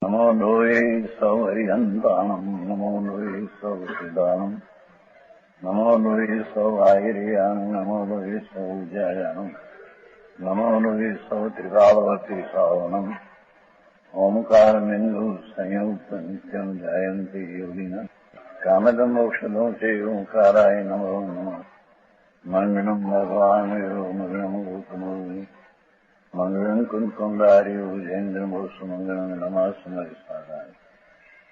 નમો લોહે સૌ હરિહંતાણમ નમો લોહે સૌ સિદ્ધાણમ નમો લોહે સૌ આયર્યાણ નમો લોહે સૌ જયાણમ નમો લોહે સૌ ત્રિકાળવતી શ્રાવણમ ઓમકાર બિંદુ સંયુક્ત નિત્યમ જાયંતી યોગિન કામદમ ઔષધો છે ઓંકારાય નમો નમઃ મંગળમ ભગવાન મંગળમ ગૌતમો મંગળમ કુંકુંડાર્યો જૈન્દ્રમો સુમંગળમ નમાસ્મય સ્વાદાય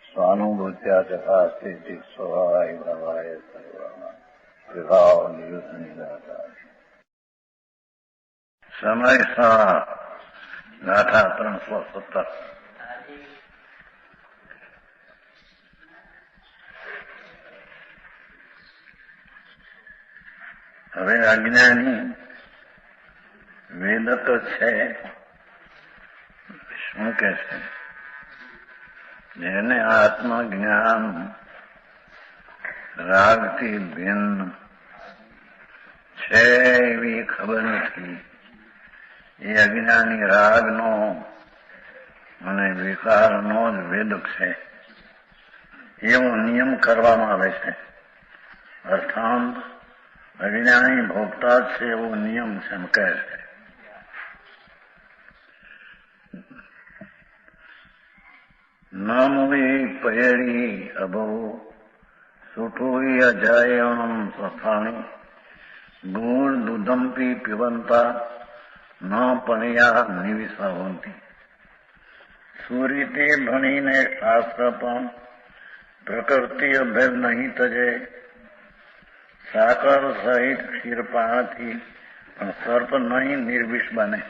સ્વાનુભૂત્યા ચકાસ્તે સ્વભાવાય ભાવાય સર્વમાં વિભાવ નિયુત નિરાકાર સમય ગાથા 317. હવે અજ્ઞાની વેદ તો છે, શું કે છે? જેને આત્મજ્ઞાન રાગથી ભિન્ન છે એવી ખબર નથી. એ અજ્ઞાની રાગનો અને વિકારનો જ વેદક છે એવો નિયમ કરવામાં આવે છે. અર્થાત અજ્ઞાની ભોગતા છે એવો નિયમ છે એમ કહે છે. નામવી પયડી અભો સુઠોઈ અજાયણમ સફાણી ગુણ દુધંપી પીવંતા ન પણ્યા નિવિસાવંતી. સુરીતે ભણીને શાસ્ત્ર પણ પ્રકૃતિ અભેદ નહીં તજે. સાકર સહિત ક્ષીરપાણથી પણ સર્પ નહીં નિર્વિષ બને.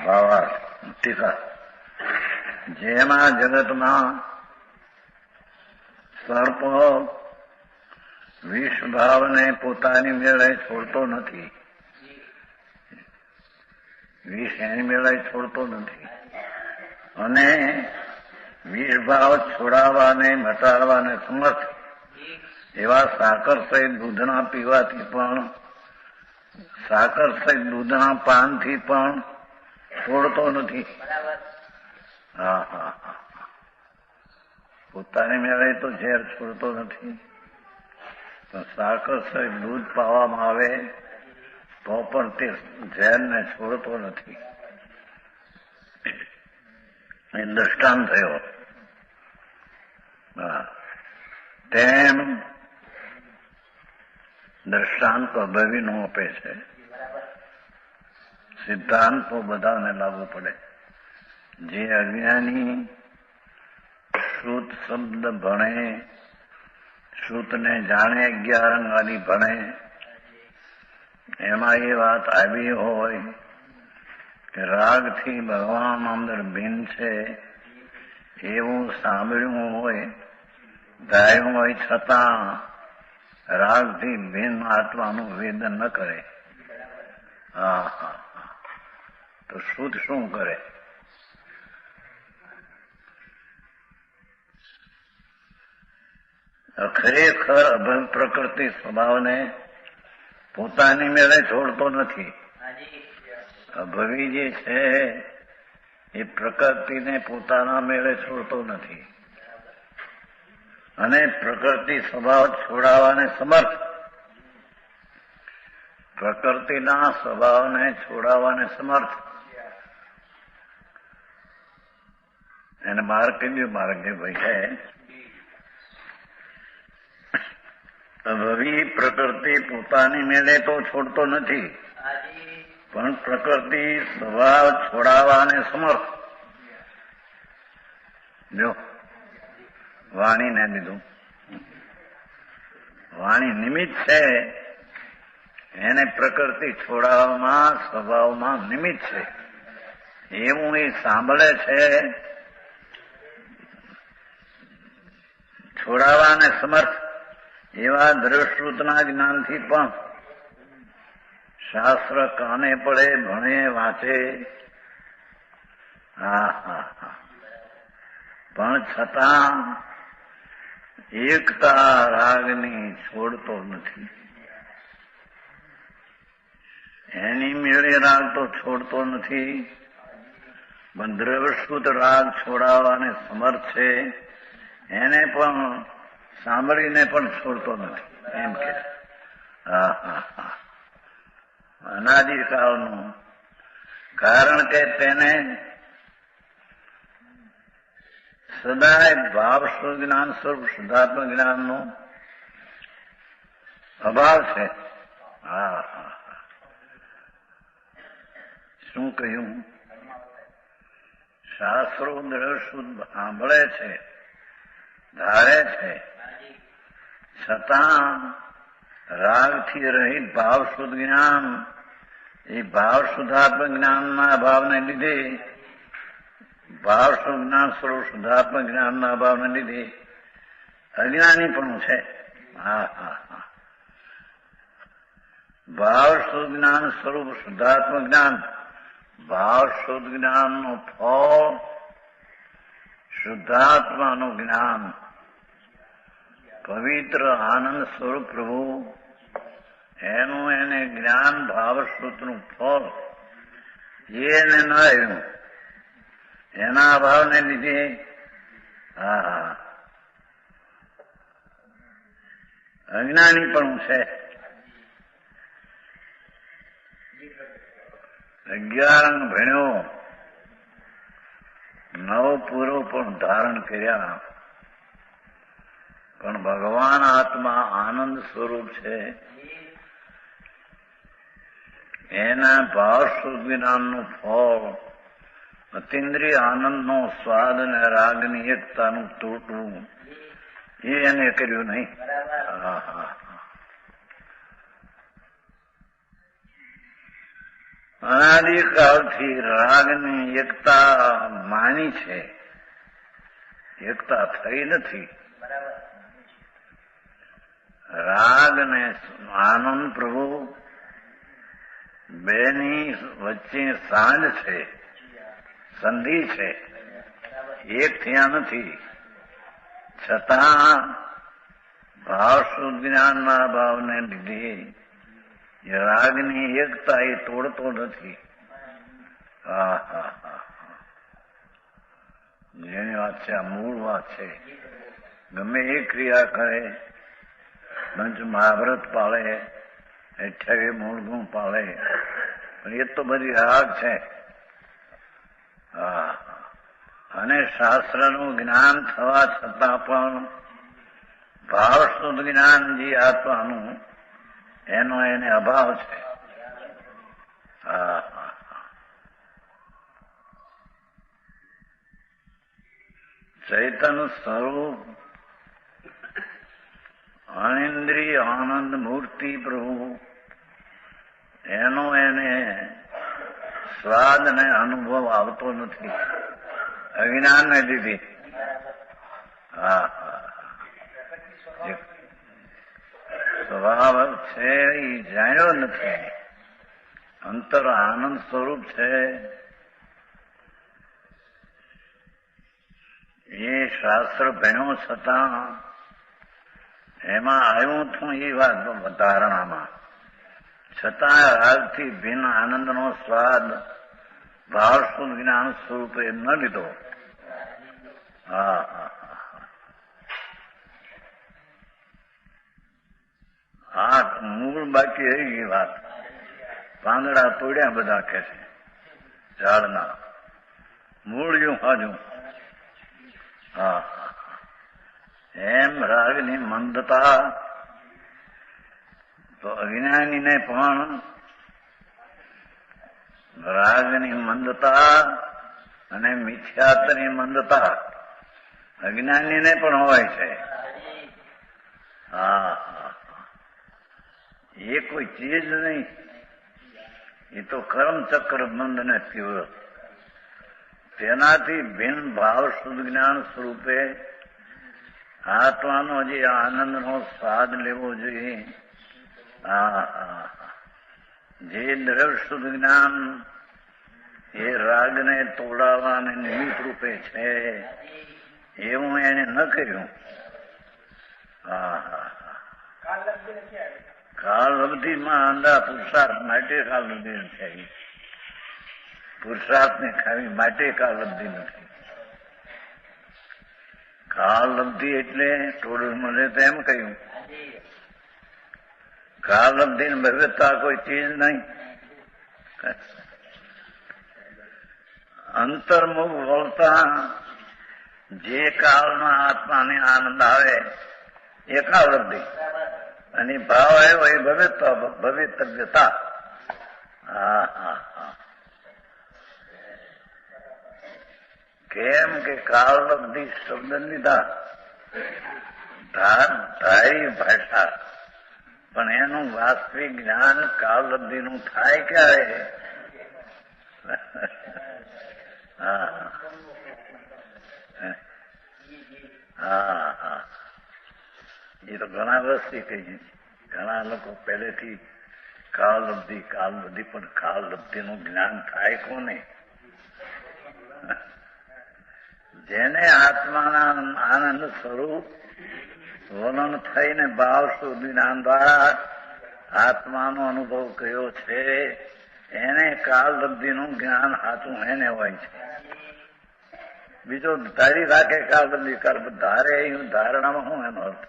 ભાવાર્થ ટીકા. જેમાં જગતમાં સર્પ વિષ ભાવને પોતાની મેળે છોડતો નથી, વિષ એની મેળે છોડતો નથી, અને વિષ ભાવ છોડાવવાને મટાડવાને સમર્થ એવા સાકર સહિત દૂધના પીવાથી પણ, સાકર સહિત દૂધના પાનથી પણ છોડતો નથી. પોતાની મેળે તો ઝેર છોડતો નથી, પણ સાકર સહિત દૂધ પાવામાં આવે તો પણ તે ઝેરને છોડતો નથી. એ દ્રષ્ટાંત થયો. તેમ દ્રષ્ટાંત અભવીનો આપે છે. સિદ્ધાંત તો બધાને લાગુ પડે. જે અજ્ઞાની શ્રુત શબ્દ ભણે, શ્રુતને જાણે, 11 અંગાની ભણે, એમાં એ વાત આવી હોય કે રાગથી ભગવાન અંદર ભિન્ન છે એવું સાંભળ્યું હોય, ધાર્યું હોય, છતાં રાગથી ભિન્ન આત્માનું વેદન ન કરે. તો શ્રુત શું કરે? ખરેખર અભવ પ્રકૃતિ સ્વભાવને પોતાની મેળે છોડતો નથી. અભવી જે છે એ પ્રકૃતિને પોતાના મેળે છોડતો નથી, અને પ્રકૃતિ સ્વભાવ છોડાવવાને સમર્થ, પ્રકૃતિના સ્વભાવને છોડાવવાને સમર્થ. એને માર્ગેન્દ્ર ભાઈ છે. અભવી પ્રકૃતિ પોતાની મેળે તો છોડતો નથી, પણ પ્રકૃતિ સ્વભાવ છોડાવવાને સમર્થ. જો વાણીને લીધું, વાણી નિમિત્ત છે, એને પ્રકૃતિ છોડાવવામાં સ્વભાવમાં નિમિત્ત છે એવું એ સાંભળે છે. છોડાવવાને સમર્થ એવા દ્રષ્ટૃતના જ્ઞાનથી પણ શાસ્ત્ર કાને પડે, ભણે, વાંચે, પણ છતાં એકતા રાગની છોડતો નથી. એની મેળે રાગ તો છોડતો નથી, પણ દ્રવશ્રુત રાગ છોડાવવાને સમર્થ છે, એને પણ સાંભળીને પણ છોડતો નથી એમ કે. હા હા હા, અનાદિકાળનું. કારણ કે તેને સદાય ભાવ જ્ઞાન સ્વરૂપ શુદ્ધાત્મ જ્ઞાનનો અભાવ છે. હા હા, શું કહ્યું? શાસ્ત્રો દ્રવશુદ્ધ સાંભળે છે, ધારે છે, છતાં રાગથી રહિત ભાવ શુદ્ધ જ્ઞાન, એ ભાવ શુદ્ધાત્મ જ્ઞાનના અભાવને લીધે, ભાવ શુદ્ધ જ્ઞાન સ્વરૂપ શુદ્ધાત્મ જ્ઞાનના અભાવને લીધે અજ્ઞાની પણ છે. હા હા હા, ભાવ શુદ્ધ જ્ઞાન સ્વરૂપ શુદ્ધાત્મ જ્ઞાન, ભાવ શુદ્ધ જ્ઞાનનું ફળ શુદ્ધાત્માનું જ્ઞાન, પવિત્ર આનંદ સ્વરૂપ પ્રભુ, એનું એને જ્ઞાન ભાવ શુદ્ધનું ફળ એને ન આવ્યું, એના અભાવને લીધે હા અજ્ઞાની પણ છે. 11 ભણ્યો, 9 પૂરો પણ ધારણ કર્યા, પણ ભગવાન આત્મા આનંદ સ્વરૂપ છે, એના ભાવ શુદ્ધ જ્ઞાનનું ફળ અતિન્દ્રિય આનંદનો સ્વાદ અને રાગની એકતાનું તૂટવું, એ એને કર્યું નહીં. હા હા, અનાદિકાળથી રાગની એકતા માની છે, એકતા થઈ નથી. રાગ ને આનંદ પ્રભુ બેની વચ્ચે સાંજ છે, સંધિ છે, એક થયા નથી. છતાં ભાવ શુદ્ધ જ્ઞાનના ભાવને લીધે રાગની એકતા એ તોડતો નથી. હા હા હા, જેની વાત છે આ મૂળ વાત છે. ગમે એ ક્રિયા કરે, પંચ મહાવ્રત પાળે, 28 મૂળ ગુણ પાળે, પણ એ તો બધી રાગ છે. હા, અને શાસ્ત્રનું જ્ઞાન થવા છતાં પણ ભાવ શુદ્ધ જ્ઞાન જે આત્માનું એનો એને અભાવ છે. હા, ચૈતન સ્વરૂપ અનિન્દ્રિય આનંદ મૂર્તિ પ્રભુ, એનો એને સ્વાદ ને અનુભવ આવતો નથી, અજ્ઞાનને લીધે. હા, સ્વભાવ છે એ જાણ્યો નથી. અંતર આનંદ સ્વરૂપ છે, એ શાસ્ત્ર ભણ્યો છતાં એમાં આવ્યું હતું એ વાત ધારણામાં, છતાં રાગથી ભિન્ન આનંદનો સ્વાદ ભાવ શુદ્ધ જ્ઞાન સ્વરૂપે ન લીધો. હા હા, આ મૂળ બાકી રહી ગઈ વાત. પાંદડા તોડ્યા બધા કે છે ઝાડના, મૂળ જો હાજુ. હા, એમ રાગની મંદતા તો અજ્ઞાનીને પણ, રાગની મંદતા અને મિથ્યાત્વની મંદતા અજ્ઞાનીને પણ હોય છે. હા, એ કોઈ ચીજ નહીં, એ તો કર્મચક્ર બંધ ને તીવ્ર. તેનાથી ભિન્ન ભાવ શુદ્ધ જ્ઞાન સ્વરૂપે આત્માનો જે આનંદનો સ્વાદ લેવો જોઈએ, જે દ્રવ્ય શુદ્ધ જ્ઞાન એ રાગને તોડાવવાને નિમિત્ત રૂપે છે, એવું એને ન કર્યું. કાળ અવધિમાં અંધા પુરુષાર્થ માટે કાળ અવધિ નથી આવી. પુરુષાર્થને ખાવી માટે કાળલબ્ધિ નથી. કાળલબ્ધિ એટલે થોડું મને તો એમ કહ્યું, કાળલબ્ધિ ને ભવ્યતા કોઈ ચીજ નહીં. અંતર્મુખ બોલતા જે કાળમાં આત્માને આનંદ આવે એ કાળલબ્ધિ, અને ભાવ આવ્યો એ ભવિતવ્યતા. કેમ કે કાળલબ્ધિ શબ્દ લીધા ધારી ભાષા, પણ એનું વાસ્તવિક જ્ઞાન કાળલબ્ધિનું થાય ક્યારે? એ તો ઘણા વર્ષથી કહીએ. ઘણા લોકો પહેલેથી કાળલબ્ધિ પણ કાળલબ્ધિનું જ્ઞાન થાય કોને? જેને આત્માના આનંદ સ્વરૂપ વલણ થઈને ભાવ સુધી જ્ઞાન દ્વારા આત્માનો અનુભવ કર્યો છે, એને કાળલબ્ધિનું જ્ઞાન હાથું એને હોય છે. બીજો ધારી રાખે કાળલબ્ધિ ધારે એવું ધારણામાં શું એનો અર્થ?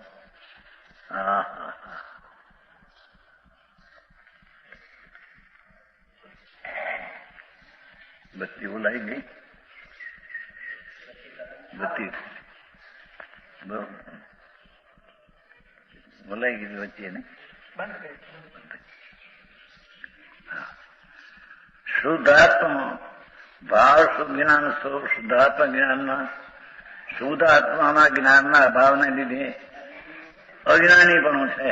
બત્તી બોલાઈ ગઈ, બત્તી બોલાઈ ગઈ વચ્ચે ને. શુદ્ધાત્મા ભાવ શુદ્ધ જ્ઞાન સ્વરૂપ શુદ્ધાત્મા જ્ઞાનના શુદ્ધ આત્માના જ્ઞાનના અભાવને લીધે અજ્ઞાની પણ છે.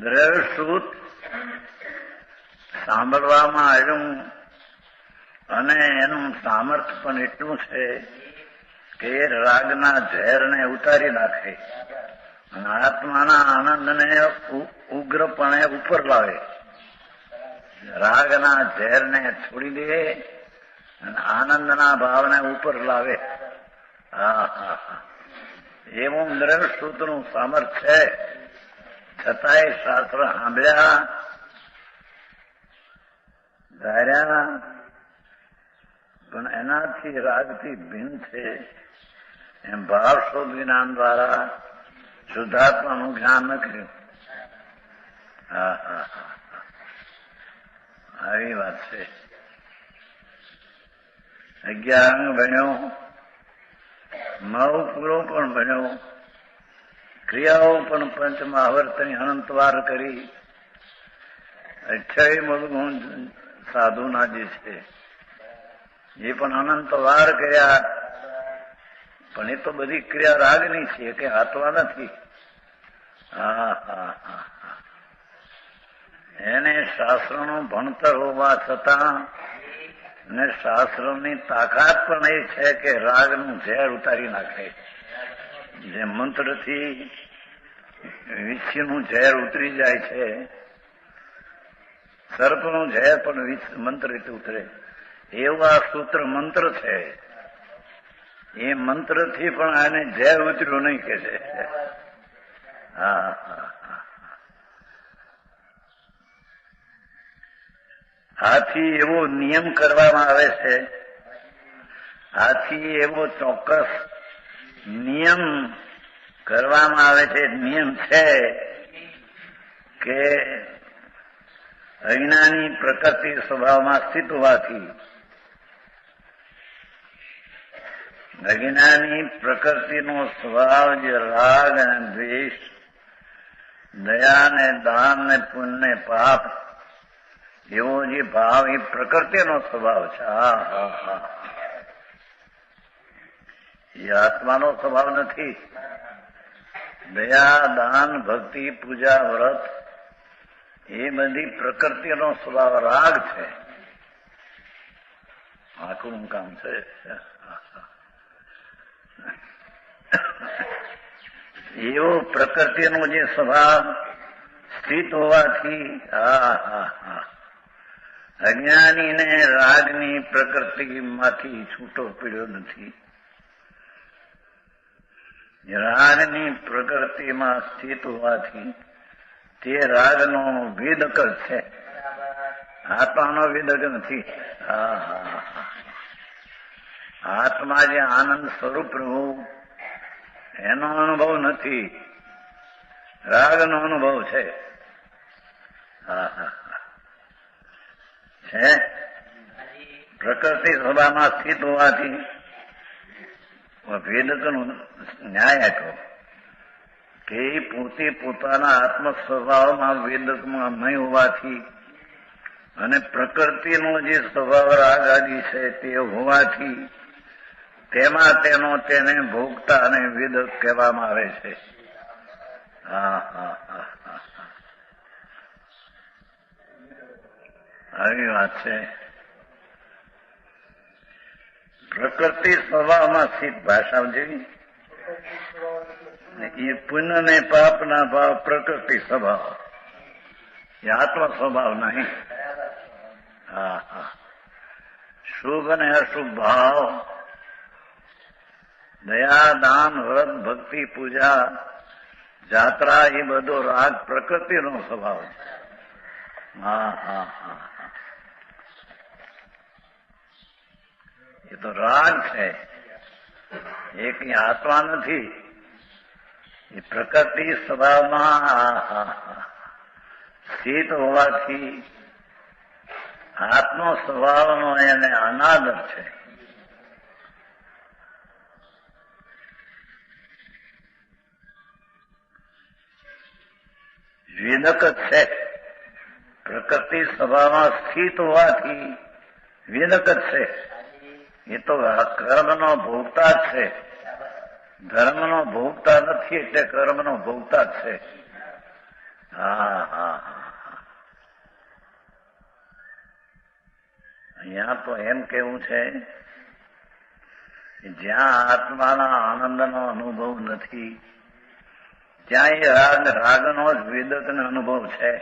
દ્રવ્ય શુદ્ધ સાંભળવામાં આવ્યું અને એનું સામર્થ્ય પણ એટલું છે કે રાગના ઝેરને ઉતારી નાખે અને આત્માના આનંદને ઉગ્રપણે ઉપર લાવે. રાગના ઝેરને છોડી દે અને આનંદના ભાવને ઉપર લાવે. એવું દ્રવ્ય સૂત્રનું સામર્થ્ય છે. છતાંય શાસ્ત્ર સાંભળ્યા ધાર્યા પણ એનાથી રાગથી ભિન્ન છે. એમ ભાવ શુદ્ધ જ્ઞાન દ્વારા શુદ્ધાત્માનું જ્ઞાન ન કર્યું. આવી વાત છે. 11 અંગ ભણ્યો, 9 પૂરો પણ ભણ્યો, ક્રિયાઓ પણ પંચમહાવર્તની અનંતવાર કરી. 6 મૂળગુણ સાધુના જે છે એ પણ અનંતવાર કર્યા, પણ એ તો બધી ક્રિયા રાગની છે કે આત્મા નથી. એને શાસ્ત્રનું ભણતર હોવા છતાં ને શાસ્ત્રોની તાકાત પણ એ છે કે રાગનું ઝેર ઉતારી નાખે. જે મંત્રથી વિચ્છીનું ઝેર ઉતરી જાય છે, સર્પનું ઝેર પણ મંત્રથી ઉતરે, એવું આ સૂત્ર મંત્ર છે. એ મંત્રથી પણ આને ઝેર ઉતર્યું નહીં કે છે. આથી એવો નિયમ કરવામાં આવે છે, આથી એવો ચોક્કસ નિયમ કરવામાં આવે છે. નિયમ છે કે અજ્ઞાની પ્રકૃતિ સ્વભાવમાં સ્થિત હોવાથી, અજ્ઞાની પ્રકૃતિનો સ્વભાવ જે રાગ અને દ્વેષ, દયા ને દાન ને પુણ્ય ને પાપ, એવો જે ભાવ એ પ્રકૃતિનો સ્વભાવ છે. એ આત્માનો સ્વભાવ નથી. દયા દાન ભક્તિ પૂજા વ્રત એ બધી પ્રકૃતિનો સ્વભાવ રાગ છે. આખું કામ છે. એવો પ્રકૃતિનો જે સ્વભાવ સ્થિત હોવાથી અજ્ઞાનીને રાગની પ્રકૃતિમાંથી છૂટો પડ્યો નથી. રાગની પ્રકૃતિમાં સ્થિત હોવાથી તે રાગનો વેદક જ છે, આત્માનો વેદક નથી. આત્મા જે આનંદ સ્વરૂપ પ્રભુ એનો અનુભવ નથી, રાગનો અનુભવ છે. છે પ્રકૃતિ સ્વભાવમાં સ્થિત હોવાથી વેદકનો ન્યાય આપ્યો કે પોતે પોતાના આત્મ સ્વભાવમાં વેદકમાં નહીં હોવાથી અને પ્રકૃતિનો જે સ્વભાવ રાગ આદિ છે તે હોવાથી તેમાં તેને ભોગતા અને વેદક કહેવામાં આવે છે. આવી વાત છે. પ્રકૃતિ સ્વભાવમાં સ્થિત ભાષા જેવી એ પુણ્ય ને પાપના ભાવ પ્રકૃતિ સ્વભાવ, એ આત્મ સ્વભાવ નહીં. શુભ અને અશુભ ભાવ, દયા દાન વ્રત ભક્તિ પૂજા જાત્રા એ બધો રાગ પ્રકૃતિનો સ્વભાવ છે. એ તો રાગ છે, એ કઈ આત્મા નથી. એ પ્રકૃતિ સ્વભાવમાં સ્થિત હોવાથી આત્મો સ્વભાવનો એને અનાદર છે. વેદક જ છે. પ્રકૃતિ સ્વભાવમાં સ્થિત હોવાથી વેદક જ છે. એ તો કર્મનો ભોગતા જ છે. ધર્મનો ભોગતા નથી, એટલે કર્મનો ભોગતા જ છે. અહીંયા તો એમ કેવું છે જ્યાં આત્માના આનંદનો અનુભવ નથી ત્યાં એ રાગનો જ વેદકનો અનુભવ છે.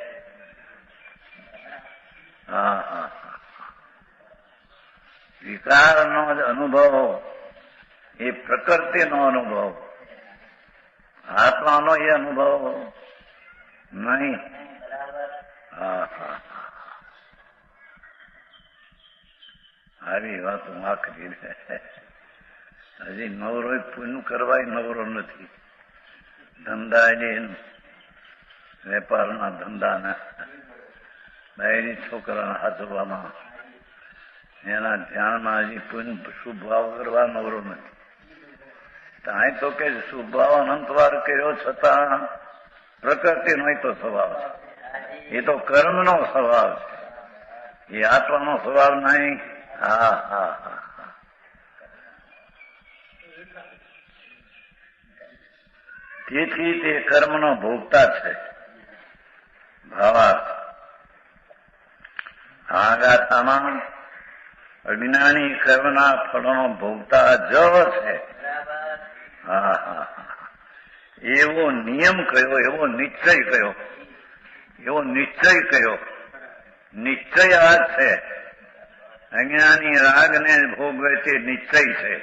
વિકારનો જ અનુભવ એ પ્રકૃતિનો અનુભવ, આત્માનો એ અનુભવ નહીં. આવી વાત આખરી હજી નવરો પૂનું કરવાય નવરો નથી. ધંધા વેપારના ધંધાના બહેરી છોકરાના હાથવામાં એના ધ્યાનમાં હજી પૂન શુભ ભાવ કરવા નવરો નથી. અહીં તો કે શુભ ભાવ અનંતવાર કર્યો છતાં પ્રકૃતિનો તો સ્વભાવ છે. એ તો કર્મનો સ્વભાવ છે, એ આત્માનો સ્વભાવ નહીં. તેથી તે કર્મનો ભોગતા છે. ભાવાર્થ આ ગાથામાં અજ્ઞાની કર્મના ફળનો ભોગતા જ છે. એવો નિયમ કયો, એવો નિશ્ચય કયો, એવો નિશ્ચય કયો. નિશ્ચય આ છે. અજ્ઞાની રાગને ભોગવે તે નિશ્ચય છે.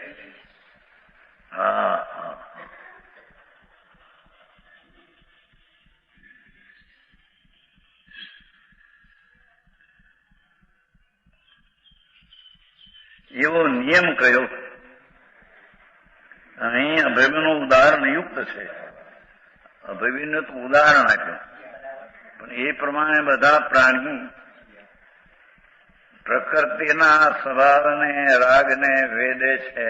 એવો નિયમ કયો. અહીં અભયનું ઉદાહરણ યુક્ત છે. અભયનું તો ઉદાહરણ આપ્યું, પણ એ પ્રમાણે બધા પ્રાણી પ્રકૃતિના સ્વભાવને રાગને વેદે છે.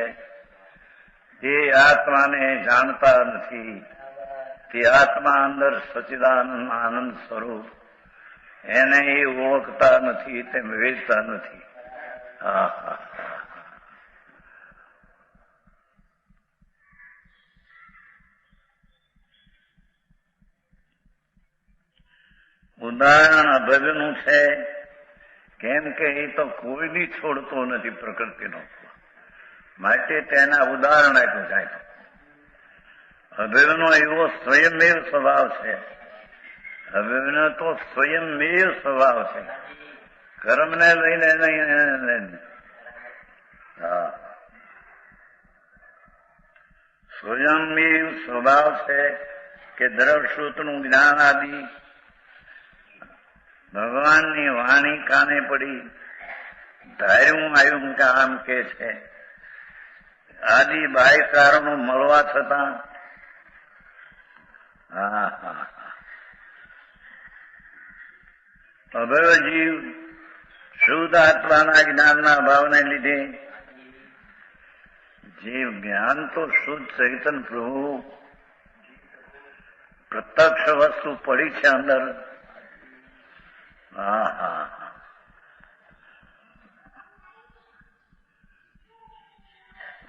તે આત્માને જાણતા નથી. તે આત્મા અંદર સચ્ચિદાનંદ આનંદ સ્વરૂપ એને એ ઓળખતા નથી, તેમ વેચતા નથી. ઉદાહરણ અભયનું છે, કેમ કે એ તો કોઈની છોડતો નથી પ્રકૃતિનો, માટે તેના ઉદાહરણ આપ્યું જાય. અભયનો એવો સ્વયંમેવ સ્વભાવ છે. અભયનો તો સ્વયંમેવ સ્વભાવ છે, કર્મને લઈને નહીં. સ્વયંમેવ સ્વભાવ છે કે દ્રવ શ્રુતનું જ્ઞાન આદિ ભગવાનની વાણી કાને પડી, ધાર્યું આવ્યું કે આમ કે છે. આદિ બાહ્ય કારણો મળવા છતાં અભય જીવ શુદ્ધ આત્માના જ્ઞાનના ભાવને લીધે જીવ જ્ઞાન તો શુદ્ધ ચૈતન પ્રભુ પ્રત્યક્ષ વસ્તુ પડી છે અંદર.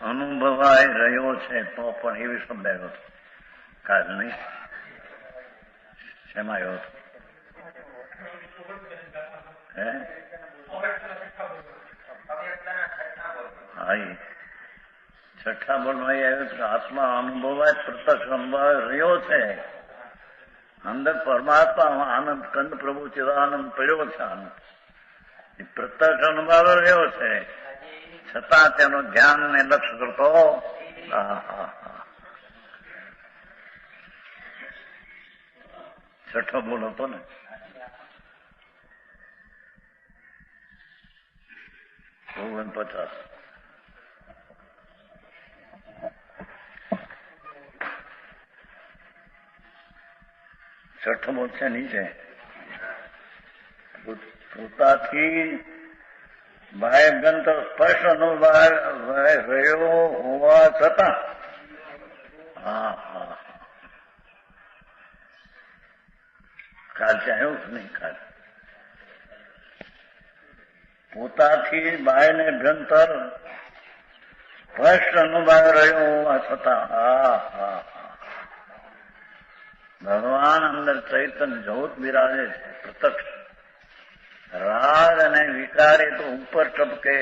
અનુભવાય રહ્યો છે તો પણ એવી શબ્દ આવ્યો હતો કાલ નહીં. શેમાં આવ્યો હતો? છઠ્ઠા બોલમાં આવ્યું કે આત્મા અનુભવાય પ્રત્યક્ષ અનુભવાય રહ્યો છે. અંદર પરમાત્મા આનંદ કંદ પ્રભુ ચિદાનંદ પડ્યો છે. આનંદ પ્રત્યક્ષ અનુભવ રહ્યો છે, છતાં તેનું ધ્યાન ને લક્ષ્ય કરતો. છઠ્ઠો બોલ હતો ને. $49. છઠ્ઠો બોલ છે નીચે. પોતાથી બાહ્ય ગ્રંથ સ્પષ્ટ અનુભવ રહ્યો હોવા છતાં કાલ ચાહ્યું કે નહીં? કાલ પોતાથી બાહ્યને ગ્રંથર સ્પષ્ટ અનુભવ રહ્યો હોવા છતાં ભગવાન અંદર ચૈતન જ્યોત બિરાજે છે પ્રત્યક્ષ. રાગ અને વિકાર એ તો ઉપર ટપકે,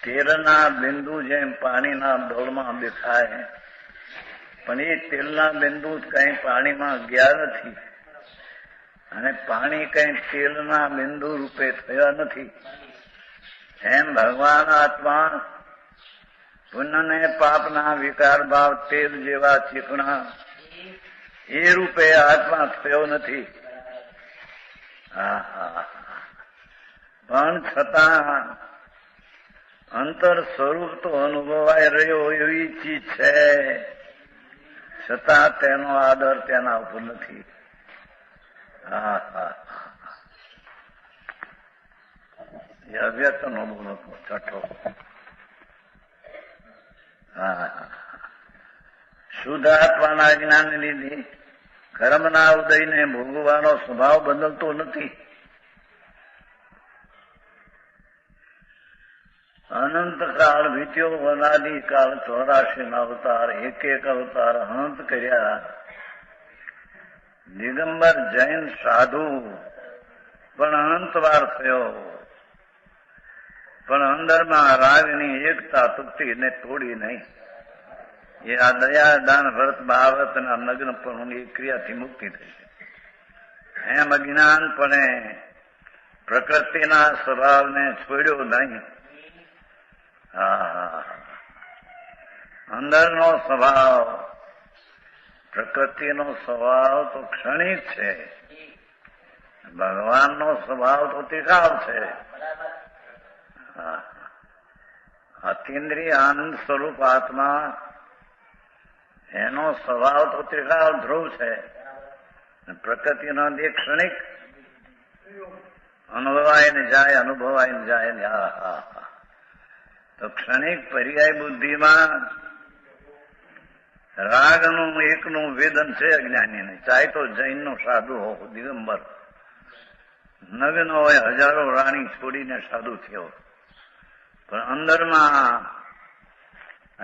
તેલના બિંદુ જેમ પાણીના ડોલમાં દેખાય, પણ એ તેલના બિંદુ કઈ પાણીમાં ગયા નથી અને પાણી કઈ તેલના બિંદુ રૂપે થયા નથી. એમ ભગવાન આત્મા પુણ્ય પાપના વિકાર ભાવ તેલ જેવા ચીકણા એ રૂપે આત્મા થયો નથી. પણ છતાં અંતર સ્વરૂપ તો અનુભવાય રહ્યો એવી ચીજ છે, છતાં તેનો આદર તેના ઉપર નથી. એ અવ્યક્તનો બોલો છઠ્ઠો. શુદ્ધ આત્માના જ્ઞાનને લીધે કર્મના ઉદયને ભોગવવાનો સ્વભાવ બદલતો નથી. અનંતકાળ વીત્યો, અનાદિકાળ 84 અવતાર, એક અવતાર અનંત કર્યા. દિગંબર જૈન સાધુ પણ અનંતવાર થયો, પણ અંદરમાં રાગની એકતા તૂટી તોડી નહીં. એ આ દયા દાન વ્રત ભાવત અને નગ્નપણુની ક્રિયાથી મુક્તિ થઈ છે. એમ અજ્ઞાનપણે પ્રકૃતિના સ્વભાવને છોડ્યો નહીં. અંદરનો સ્વભાવ, પ્રકૃતિનો સ્વભાવ તો ક્ષણિક છે, ભગવાનનો સ્વભાવ તો તિકાવ છે. અતિન્દ્રિય આનંદ સ્વરૂપ આત્મા એનો સ્વભાવ તો ત્રિકાળ ધ્રુવ છે. પ્રકૃતિનો જે ક્ષણિક અનુભવાય ને જાય, અનુભવાય ને જાય. તો ક્ષણિક પર્યાય બુદ્ધિમાં રાગનું એકનું વેદન છે અજ્ઞાનીને. ચાહે તો જૈનનો સાધુ હો, દિગંબર નગ્ન હોય, હજારો રાણી છોડીને સાધુ થયો, પણ અંદરમાં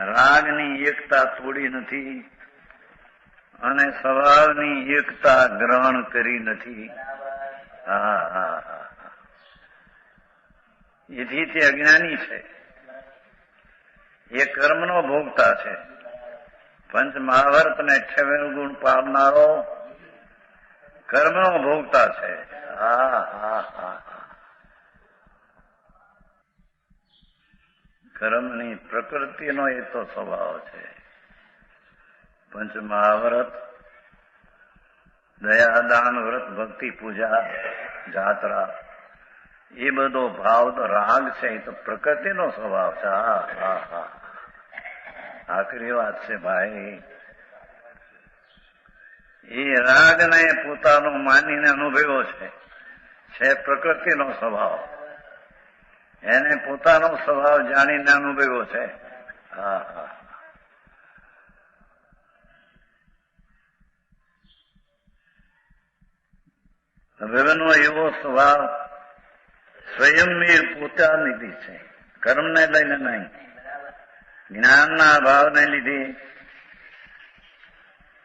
રાગની એકતા તોડી નથી અને સ્વભાવની એકતા ગ્રહણ કરી નથી. એથી તે અજ્ઞાની છે. એ કર્મનો ભોગતા છે. પંચ મહાવર્ત ને 58 ગુણ પામનારો કર્મનો ભોગતા છે. કર્મની પ્રકૃતિનો એ તો સ્વભાવ છે. પંચ મહાવર્ત દયા, દાન, વ્રત, ભક્તિ, પૂજા, જાત્રા, એ બધો ભાવ તો રાગ છે, એ તો પ્રકૃતિનો સ્વભાવ છે. આખરી વાત છે ભાઈ. એ રાગને પોતાનો માનીને અનુભવ્યો છે પ્રકૃતિનો સ્વભાવ. એને પોતાનો સ્વભાવ જાણીને અનુભવ્યો છે. હવેનો એવો સ્વભાવ સ્વયં પોતાની છે, કર્મને લઈને નહીં, જ્ઞાનના અભાવને લીધે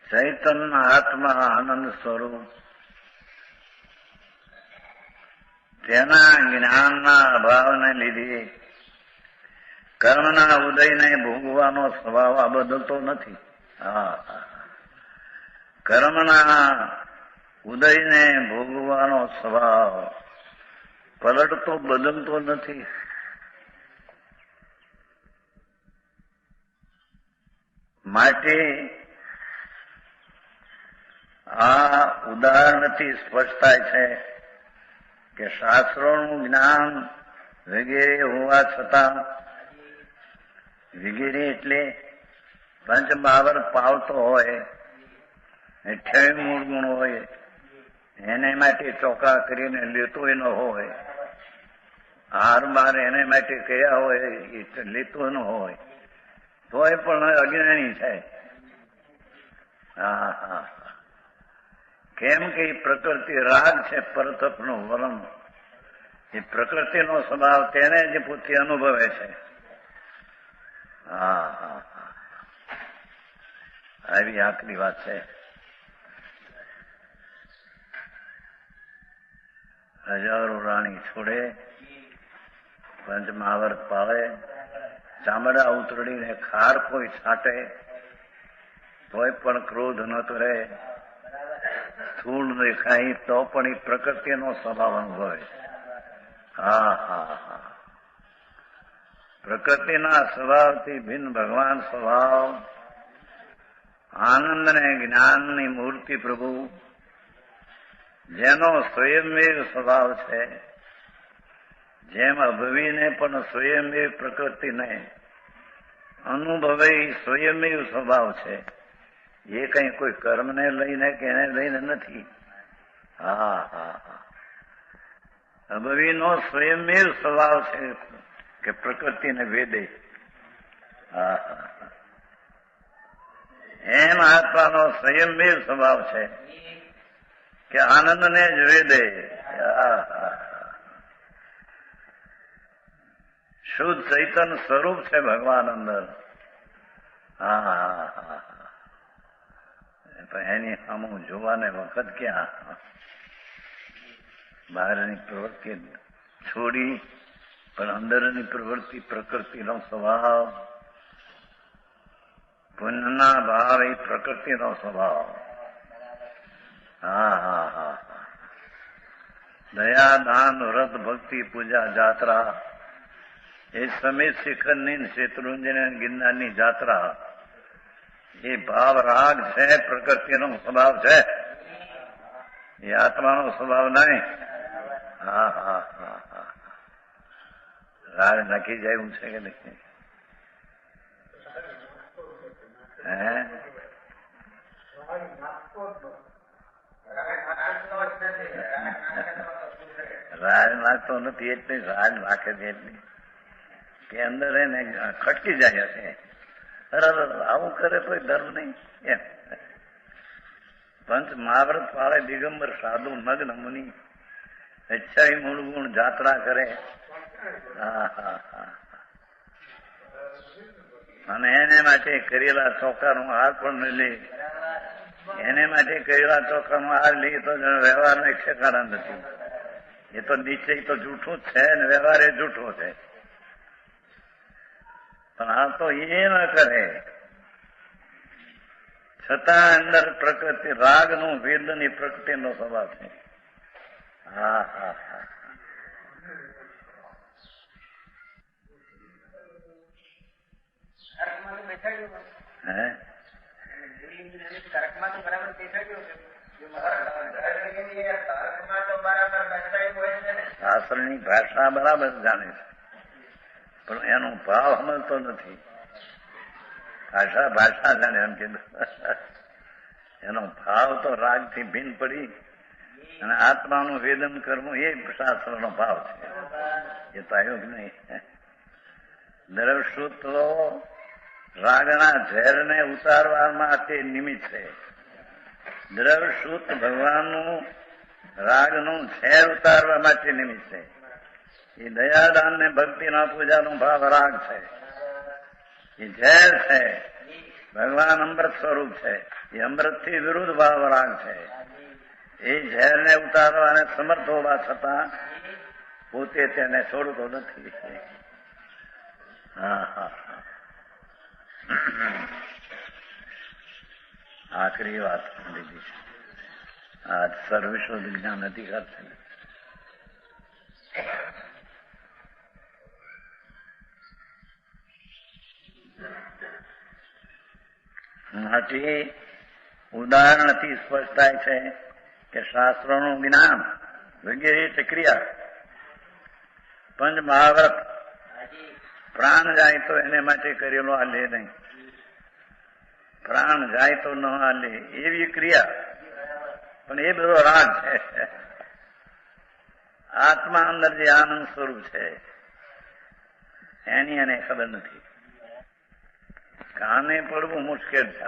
ચૈતન્ય આત્મા આનંદ સ્વરૂપ તેના જ્ઞાનના અભાવને લીધે કર્મના ઉદયને ભોગવાનો સ્વભાવ આ બદલતો નથી. કર્મના ઉદયને ભોગવાનો સ્વભાવ પલટતો બદલતો નથી. માટે આ ઉદાહરણથી સ્પષ્ટ થાય છે કે શાસ્ત્રોનું જ્ઞાન વગેરે હોવા છતાં, વગેરે એટલે પંચ બાવર પાવતો હોય, 28 મૂળ ગુણ હોય, એને માટે ચોકા કરીને લેતો ન હોય, હાર બાર એને માટે કયા હોય એ લેતો ન હોય, તોય પણ અજ્ઞાની છે. કેમ કે એ પ્રકૃતિ રાગ છે, પરતપનો વલણ. એ પ્રકૃતિનો સ્વભાવ તેને જ પોતે અનુભવે છે. આવી આખરી વાત છે. હજારો રાણી છોડે, પંચમહાવર્ત પાળે, ચામડા ઉતરડીને ખાર કોઈ છાંટે તોય પણ ક્રોધ ન કરે, સ્થૂળ દેખાય તો પણ એ પ્રકૃતિનો સ્વભાવ અનુભવે. પ્રકૃતિના સ્વભાવથી ભિન્ન ભગવાન સ્વભાવ, આનંદ ને જ્ઞાનની મૂર્તિ પ્રભુ, જેનો સ્વયંમેવ સ્વભાવ છે, જેમ અભવીને પણ સ્વયંમેવ પ્રકૃતિને અનુભવે સ્વયંમેવ સ્વભાવ છે. એ કઈ કોઈ કર્મને લઈને કે એને લઈને નથી. અભવીનો સ્વયંમેવ સ્વભાવ છે કે પ્રકૃતિને વેદે. એમ આત્માનો સ્વયંમેવ સ્વભાવ છે કે આનંદને જ વેદે. શુદ્ધ ચૈતન્ય સ્વરૂપ છે ભગવાન અંદર. એની સામું જોવાને વખત ક્યાં? બહારની પ્રવૃત્તિ છોડી પણ અંદરની પ્રવૃત્તિ, પ્રકૃતિનો સ્વભાવ, પુણ્યના ભાવ એ પ્રકૃતિનો સ્વભાવ. દયા, દાન, વ્રત, ભક્તિ, પૂજા, જાત્રા, એ સમિત શિખરની, શેત્રુંજય ગિરનારની જાત્રા, એ ભાવ રાગ છે, પ્રકૃતિનો સ્વભાવ છે, એ આત્માનો સ્વભાવ નહીં. રાગ નક્કી જાય એવું છે કે નહીં? રાગ નાખતો નથી એટલે રાગ નાખે છે એટલી કે અંદર એને ખટકી જાય હશે. આવું કરે તો ધર્મ નહીં. એમ પંચ મહાવ્રત પાળે દિગંબર સાધુ નગ્ન મુનિ 28 મૂળ ગુણ જાત્રા કરે. અને એને માટે કરેલા ચોખાનો હાર પણ લે. એને માટે કરેલા ચોખાનો હાર લે તો વ્યવહારને ઠેકાણા નથી. એ તો નિશ્ચય તો જૂઠું જ છે ને વ્યવહાર એ જૂઠો છે. પણ આ તો એ ન કરે છતાં અંદર પ્રકૃતિ રાગનું વેદની પ્રકૃતિનો સ્વભાવ છે. શાસ્ત્રની ભાષા બરાબર જાણે છે, પણ એનો ભાવ સમજતો નથી. ભાષા જાણે એમ કીધું, એનો ભાવ તો રાગથી ભિન્ન પડી અને આત્માનું વેદન કરવું એ શાસ્ત્રનો ભાવ છે. એ તો આવ્યો જ નહીં. દ્રવસૂત્રો રાગના ઝેરને ઉતારવા માટે નિમિત્ત છે. દ્રવસૂત ભગવાનનું રાગનું ઝેર ઉતારવા માટે નિમિત્ત છે. એ દયાદાન ને ભક્તિના પૂજાનો ભાવ રાગ છે. એ ઝેર છે. ભગવાન અમૃત સ્વરૂપ છે. એ અમૃતથી વિરુદ્ધ ભાવ રાગ છે. એ ઝેરને ઉતારવાને સમર્થ હોવા છતાં પોતે તેને છોડતો નથી. આખરી વાત લીધી છે. આ સર્વવિશ્વ વિજ્ઞાન અધિકાર છે. માટે ઉદાહરણથી સ્પષ્ટ થાય છે કે શાસ્ત્રોનું જ્ઞાન વગેરે ક્રિયા પંચ મહાવ્રત પ્રાણ જાય તો એને માટે કરેલો આ લે નહીં. પ્રાણ જાય તો ન આ લે એવી ક્રિયા, પણ એ બધો રાગ છે. આત્મા અંદર જે આનંદ સ્વરૂપ છે એની એને ખબર નથી. કાને પડવું મુશ્કેલ છે.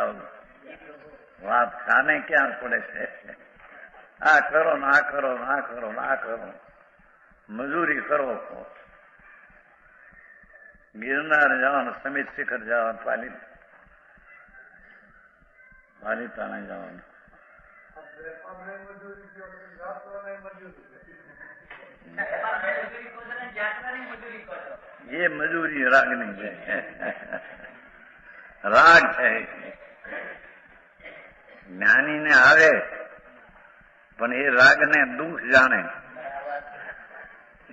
વાત કાને ક્યાં પડે છે? આ કરો ને આ કરો ને આ કરો ને આ કરો, મજૂરી કરો. ગિરનાર જવાનું, સમિત શિખર જવાનું, પાલિતાણા જવાનું. એ મજૂરી રાગની છે. રાગ છે. જ્ઞાનીને આવે પણ એ રાગને દુઃખ જાણે.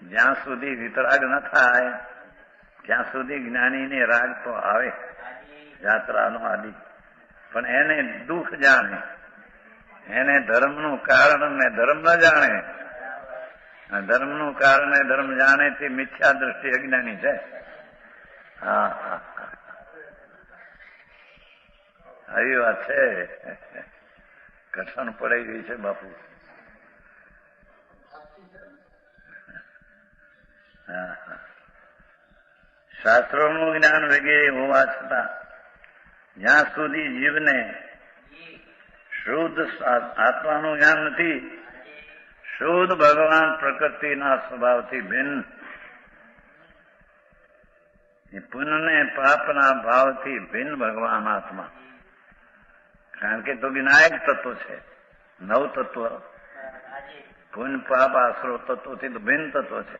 જ્યાં સુધી વિતરાગ ન થાય ત્યાં સુધી જ્ઞાનીને રાગ તો આવે, યાત્રાનો આદિ, પણ એને દુઃખ જાણે. એને ધર્મનું કારણ ને ધર્મ ન જાણે. ધર્મનું કારણ ધર્મ જાણે તે મિથ્યા દ્રષ્ટિ અજ્ઞાની છે. આવી વાત છે. કઠણ પડાઈ ગઈ છે બાપુ. શાસ્ત્રોનું જ્ઞાન વગેરે હોવા છતાં જ્યાં સુધી જીવને શુદ્ધ આત્માનું જ્ઞાન નથી, શુદ્ધ ભગવાન પ્રકૃતિના સ્વભાવથી ભિન્ન, પુણ્ય પાપના ભાવથી ભિન્ન ભગવાન આત્મા. કારણ કે તો વિનાયક તત્વ છે, નવ તત્વ, પુણ્ય પાપ આશરો તત્વથી તો ભિન્ન તત્વ છે.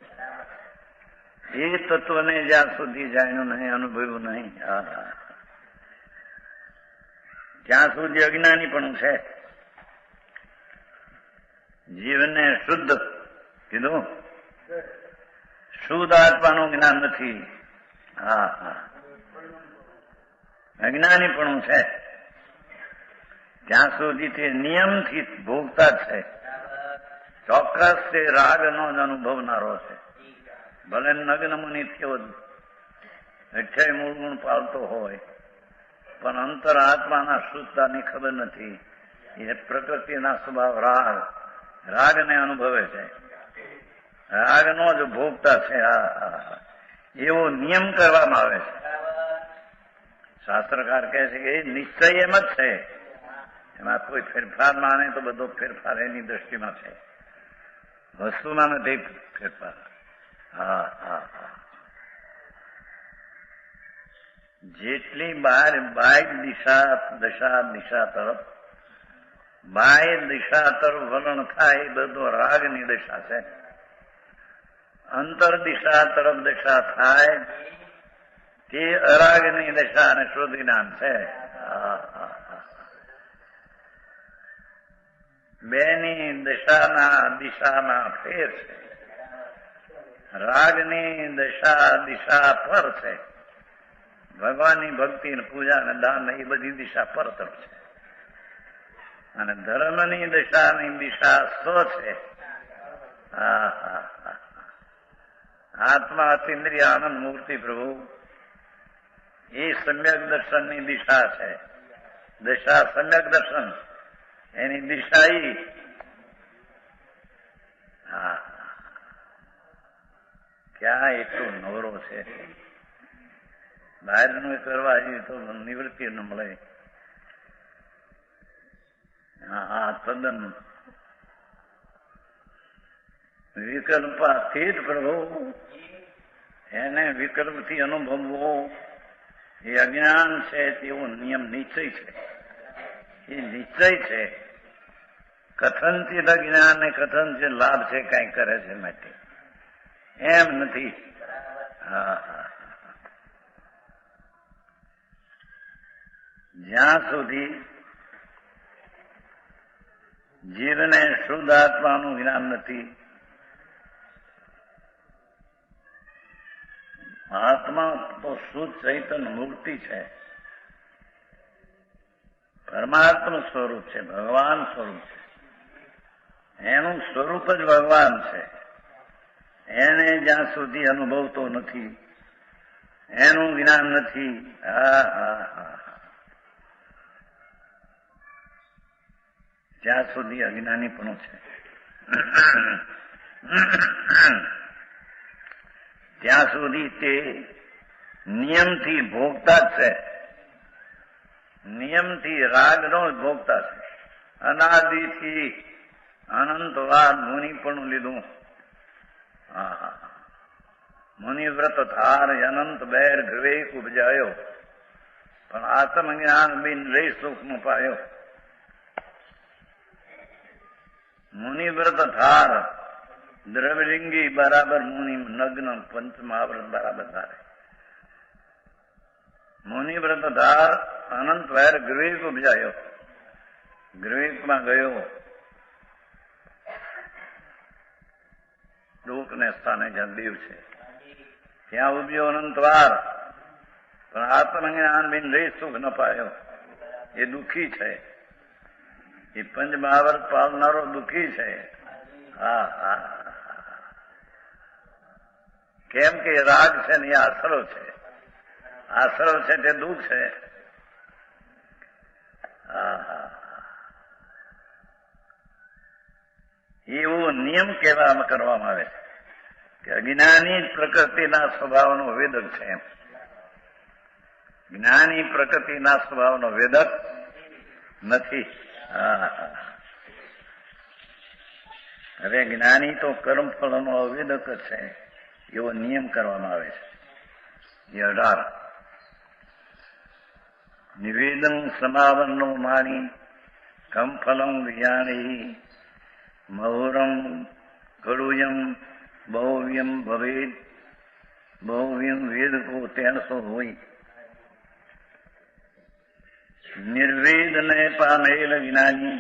એ તત્વને જ્યાં સુધી જાણ્યું નહીં, અનુભવ્યું નહીં, ત્યાં સુધી અજ્ઞાની પણ છે. જીવને શુદ્ધ કીધું, શુદ્ધ આત્માનું જ્ઞાન નથી. અજ્ઞાની પણ છે. ત્યાં સુધી તે નિયમથી ભોગતા છે. ચોક્કસ તે રાગનો જ અનુભવનારો છે. ભલે નગ્ન મુનિ થયો, 28 મૂળ ગુણ પાલતો હોય, પણ અંતર આત્માના શુદ્ધતાની ખબર નથી. એ પ્રકૃતિના સ્વભાવ રાગને અનુભવે છે. રાગનો જ ભોગતા છે. એવો નિયમ કરવામાં આવે છે. શાસ્ત્રકાર કહે છે કે એ નિશ્ચય એમ જ છે, એમાં કોઈ ફેરફાર માને તો બધો ફેરફાર એની દ્રષ્ટિમાં છે, વસ્તુમાં નથી ફેરફાર. જેટલી બાહ્ય દિશા તરફ બાહ્ય દિશા તરફ વલણ થાય એ બધો રાગની દિશા છે. અંતર દિશા તરફ દિશા થાય તે અરાગની દિશા અને શુદ્ધ જ્ઞાન છે. બેની દિશામાં ફેર છે. રાગની દિશા પર છે. ભગવાનની ભક્તિ પૂજા અને દાન એ બધી દિશા પર તરફ છે. અને ધર્મની દશાની દિશા સ્વ છે. આત્મા અતિન્દ્રિય આનંદ મૂર્તિ પ્રભુ એ સમ્યક દર્શનની દિશા છે. દશા સમ્યક દર્શન એની દિશા ઈ. ક્યાં એટલું નવરો છે. બહારનું કરવા જઈએ તો નિવૃત્તિ ન મળે. તદ્દન વિકલ્પાથી જ પ્રભુ એને વિકલ્પથી અનુભવવો એ અજ્ઞાન છે તેવો નિયમ નિશ્ચય છે. એ નિશ્ચય છે. કથનથી અજ્ઞાન ને કથનથી લાભ છે કઈ કરે છે માટે એમ નથી. જ્યાં સુધી જીવને શુદ્ધ આત્માનું જ્ઞાન નથી, આત્મા તો શુદ્ધ ચૈતન્ય મૂર્તિ છે, પરમાત્મા સ્વરૂપ છે, ભગવાન સ્વરૂપ છે. એનું સ્વરૂપ જ ભગવાન છે. એને જ્યાં સુધી અનુભવતો નથી, એનું જ્ઞાન નથી. જ્યાં સુધી અજ્ઞાનીપણું છે ત્યાં સુધી તે નિયમથી ભોગતા જ છે. નિયમથી રાગનો જ ભોગતા છે. અનાદિથી અનંતવાર મુનિપણું લીધું. મુનિવ્રત ધાર અનંત બેર વિવેક ઉપજાયો, પણ આત્મજ્ઞાન બિન રે સુખ નો પાયો. મુનિવ્રત ધાર દ્રવલિંગી બરાબર મુનિ નગ્ન પંચમહાવ્રત બરાબર ધારે. મુનિવ્રત ધાર અનંત વેર વિવેક ઉપજાયો. વિવેકમાં ગયો, દુઃખને સ્થાને જ્યાં દેવ છે ત્યાં ઉભ્યો અનંતવાર, પણ આત્મજ્ઞાન બિન રે સુખ ન પાયો. એ દુઃખી છે. એ પંચમહાવર્ત પાલનારો દુઃખી છે. કેમ કે રાગ છે ને એ આશરો છે. આશરો છે તે દુઃખ છે. એવો નિયમ કરવામાં આવે છે કે અજ્ઞાની જ પ્રકૃતિના સ્વભાવનો વેદક છે. એમ જ્ઞાની પ્રકૃતિના સ્વભાવનો વેદક નથી. હવે જ્ઞાની તો કર્મફળનો અવેદક જ છે. એવો નિયમ કરવામાં આવે છે. એ 18 નિવેદન સમાવનનો માણી કમફલમ વિજાણી મહુરમ કડુયમ બહુવ્યમ ભવેદ બહુવ્યમ વેદ કો 300 હોય. નિર્વેદને પામેલ જ્ઞાની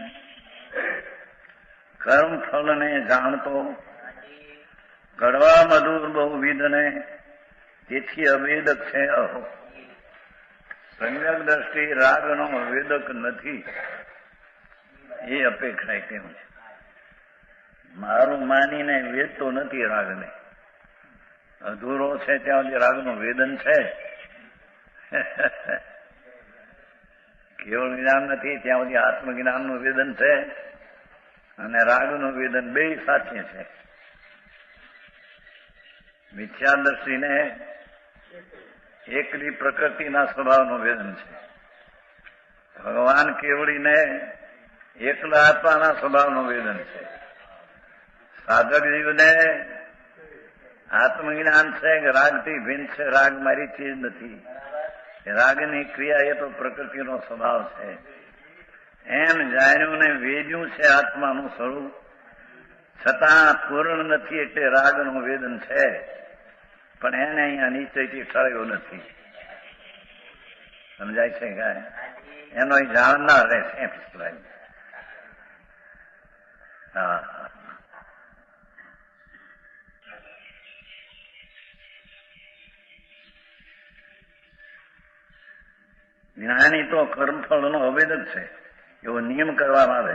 કર્મફળને જાણતો કડવા મધુર બહુવિધને તેથી અવેદક છે. અહો સમ્યક દ્રષ્ટિ રાગનો વેદક નથી એ અપેક્ષા કેમ છે. મારું માનીને વેદતો નથી રાગને. અધૂરો છે ત્યાં સુધી રાગનું વેદન છે. કેવળ જ્ઞાન નથી ત્યાં સુધી આત્મજ્ઞાનનું વેદન છે અને રાગનું વેદન બે સાચે છે. મિથ્યાદર્શીને એકલી પ્રકૃતિના સ્વભાવનું વેદન છે. ભગવાન કેવળીને એકલા આત્માના સ્વભાવનું વેદન છે. સાધક જીવને આત્મજ્ઞાન છે કે રાગથી ભિન્ન છે. રાગ મારી ચીજ નથી. રાગની ક્રિયા એ તો પ્રકૃતિનો સ્વભાવ છે. એમ જાણ્યું ને વેદ્યું છે આત્માનું સ્વરૂપ, છતાં પૂર્ણ નથી એટલે રાગનું વેદન છે. પણ એને અહીંયા નિશ્ચયથી ઠળ્યો નથી. સમજાય છે કે એનો જાણનાર રહેશે. જ્ઞાની તો કર્મફળનો અવેદક છે. એવો નિયમ કરવામાં આવે.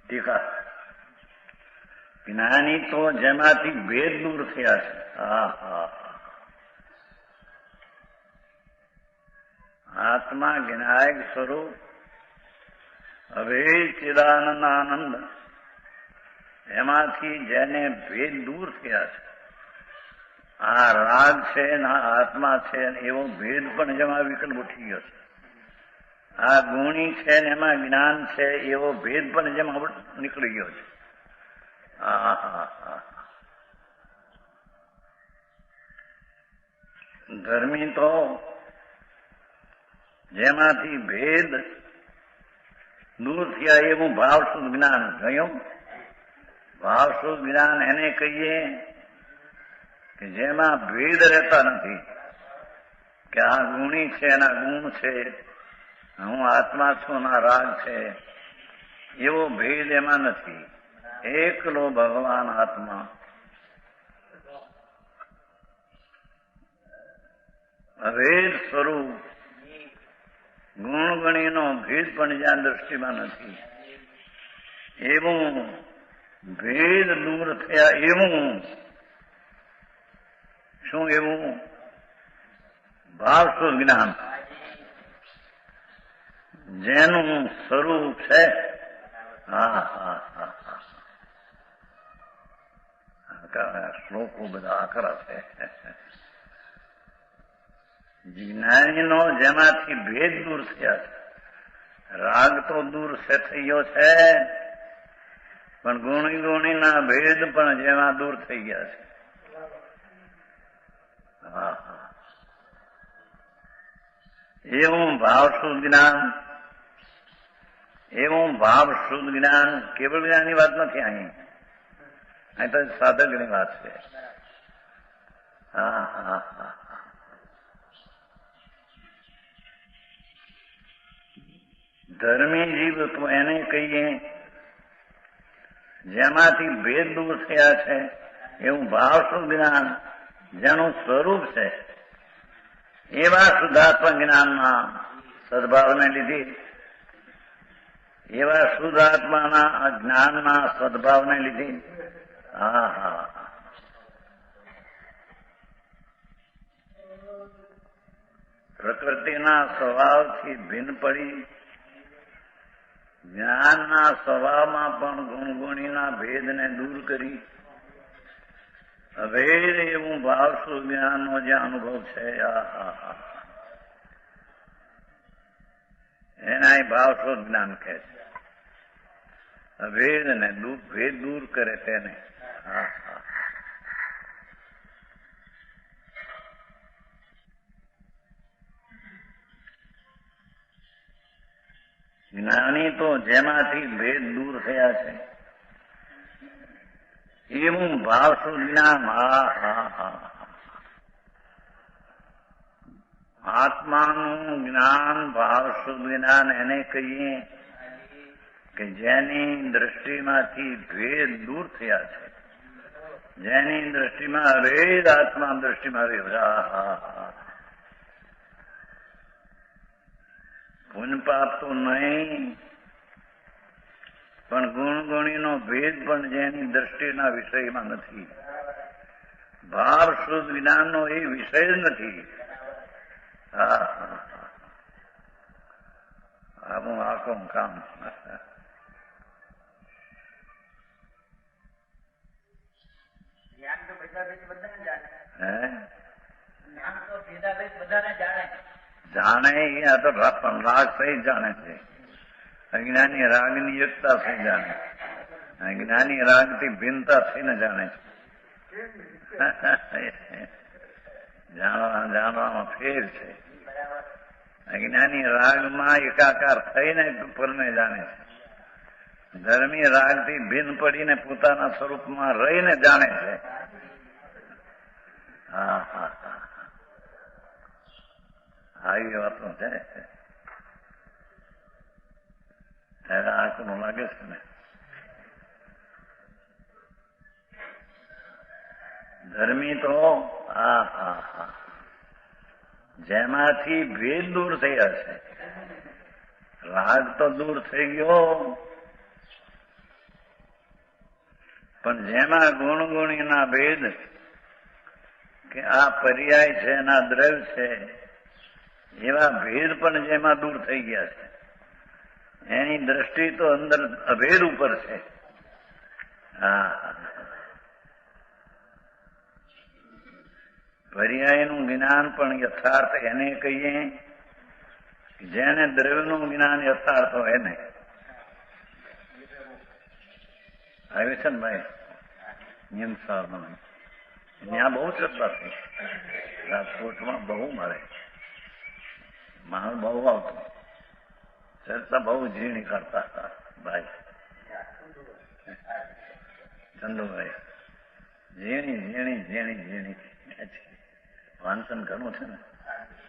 ટીકા જ્ઞાની તો જેમાંથી ભેદ દૂર થયા છે. આત્મા જ્ઞાયક સ્વરૂપ અભેદ ચિદાનંદ આનંદ એમાંથી જેને ભેદ દૂર થયા છે. આ રાગ છે ને આત્મા છે એવો ભેદ પણ જેમાં વિકલ્પ ઉઠી ગયો છે. આ ગુણી છે ને એમાં જ્ઞાન છે એવો ભેદ પણ જેમાં નીકળી ગયો છે. ધર્મી તો જેમાંથી ભેદ દૂર થયા એવું ભાવશુદ્ધ જ્ઞાન થયું. ભાવશુદ્ધ જ્ઞાન એને કહીએ કે જેમાં ભેદ રહેતા નથી, કે આ ગુણી છે એના ગુણ છે, હું આત્મા છું ના રાગ છે, એવો ભેદ એમાં નથી. એકલો ભગવાન આત્મા. અભેદ સ્વરૂપ ગુણગણીનો ભેદ પણ જ્યાં દ્રષ્ટિમાં નથી, એવું ભેદ દૂર થયા એવું શું? એવું ભાવશુદ્ધ જ્ઞાન જેનું સ્વરૂપ છે. શ્લોકો બધા આકરા છે. જ્ઞાનીનો જેમાંથી ભેદ દૂર થયા છે. રાગ તો દૂર થઈ ગયો છે, પણ ગુણીના ભેદ પણ જેમાં દૂર થઈ ગયા છે. એવું ભાવશુદ્ધ જ્ઞાન, એવું ભાવશુદ્ધ જ્ઞાન કેવળ જ્ઞાનની વાત નથી. અહીં તો સાધકની વાત છે. ધર્મી જીવ તો એને કહીએ જેમાંથી ભેદ દૂર થયા છે, એવું ભાવશુદ્ધ જ્ઞાન જેનું સ્વરૂપ છે. એવા શુદ્ધાત્મક જ્ઞાનના સદભાવને લીધે, એવા શુદ્ધાત્માના જ્ઞાનના સદભાવને લીધે પ્રકૃતિના સ્વભાવથી ભિન્ન પડી જ્ઞાનના સ્વભાવમાં પણ ગુણગુણીના ભેદને દૂર કરી અભેદ એવું ભાવશુદ્ધ જ્ઞાનનો જે અનુભવ છે, એના ભાવશુદ્ધ જ્ઞાન કહે છે. અભેદ ને ભેદ દૂર કરે તેને. જ્ઞાની તો જેમાંથી ભેદ દૂર થયા છે એવું ભાવશુદ્ધ જ્ઞાન. આત્માનું જ્ઞાન ભાવશુદ્ધ જ્ઞાન એને કહીએ કે જેની દ્રષ્ટિમાંથી ભેદ દૂર થયા છે, જેની દ્રષ્ટિમાં અભેદ આત્મા દ્રષ્ટિમાં પુણ્ય પાપ તો નહીં, પણ ગુણગુણીનો ભેદ પણ જેની દ્રષ્ટિના વિષયમાં નથી. ભાવ શુદ્ધ જ્ઞાનનો એ વિષય જ નથી. આનું આખું કામ. જાણે આ તો રાગ સહિત જાણે છે. અજ્ઞાની રાગની એકતા થઈ જાણે, જ્ઞાની રાગથી ભિન્નતા થઈને જાણે છે. જાણવામાં ફેર છે. અજ્ઞાની રાગમાં એકાકાર થઈને પરને જાણે છે. ધર્મી રાગથી ભિન્ન પડીને પોતાના સ્વરૂપમાં રહીને જાણે છે. આવી વાતો છે. ત્યારે આંખનું લાગે છે ને. ધર્મી તો જેમાંથી ભેદ દૂર થયા છે રાગ તો દૂર થઈ ગયો, પણ જેમાં ગુણગુણીના ભેદ કે આ પર્યાય છે એના દ્રવ્ય છે એવા ભેદ પણ જેમાં દૂર થઈ ગયા છે, એની દ્રષ્ટિ તો અંદર અભેદ ઉપર છે. હા, પર્યાયનું જ્ઞાન પણ યથાર્થ એને કહીએ, જેને દ્રવ્યનું જ્ઞાન યથાર્થ હોય એને. આવે છે ને ભાઈ નિયમ સારમાં ત્યાં બહુ ચર્ચા થઈ, રાજકોટમાં બહુ મળે, માલ બહુ આવતો, ચર્ચા બહુ ઝીણી કરતા હતા ભાઈ ચંદુભાઈ. ઝીણી ઝીણી ઝીણી ઝીણી વાંચન ઘણું છે ને,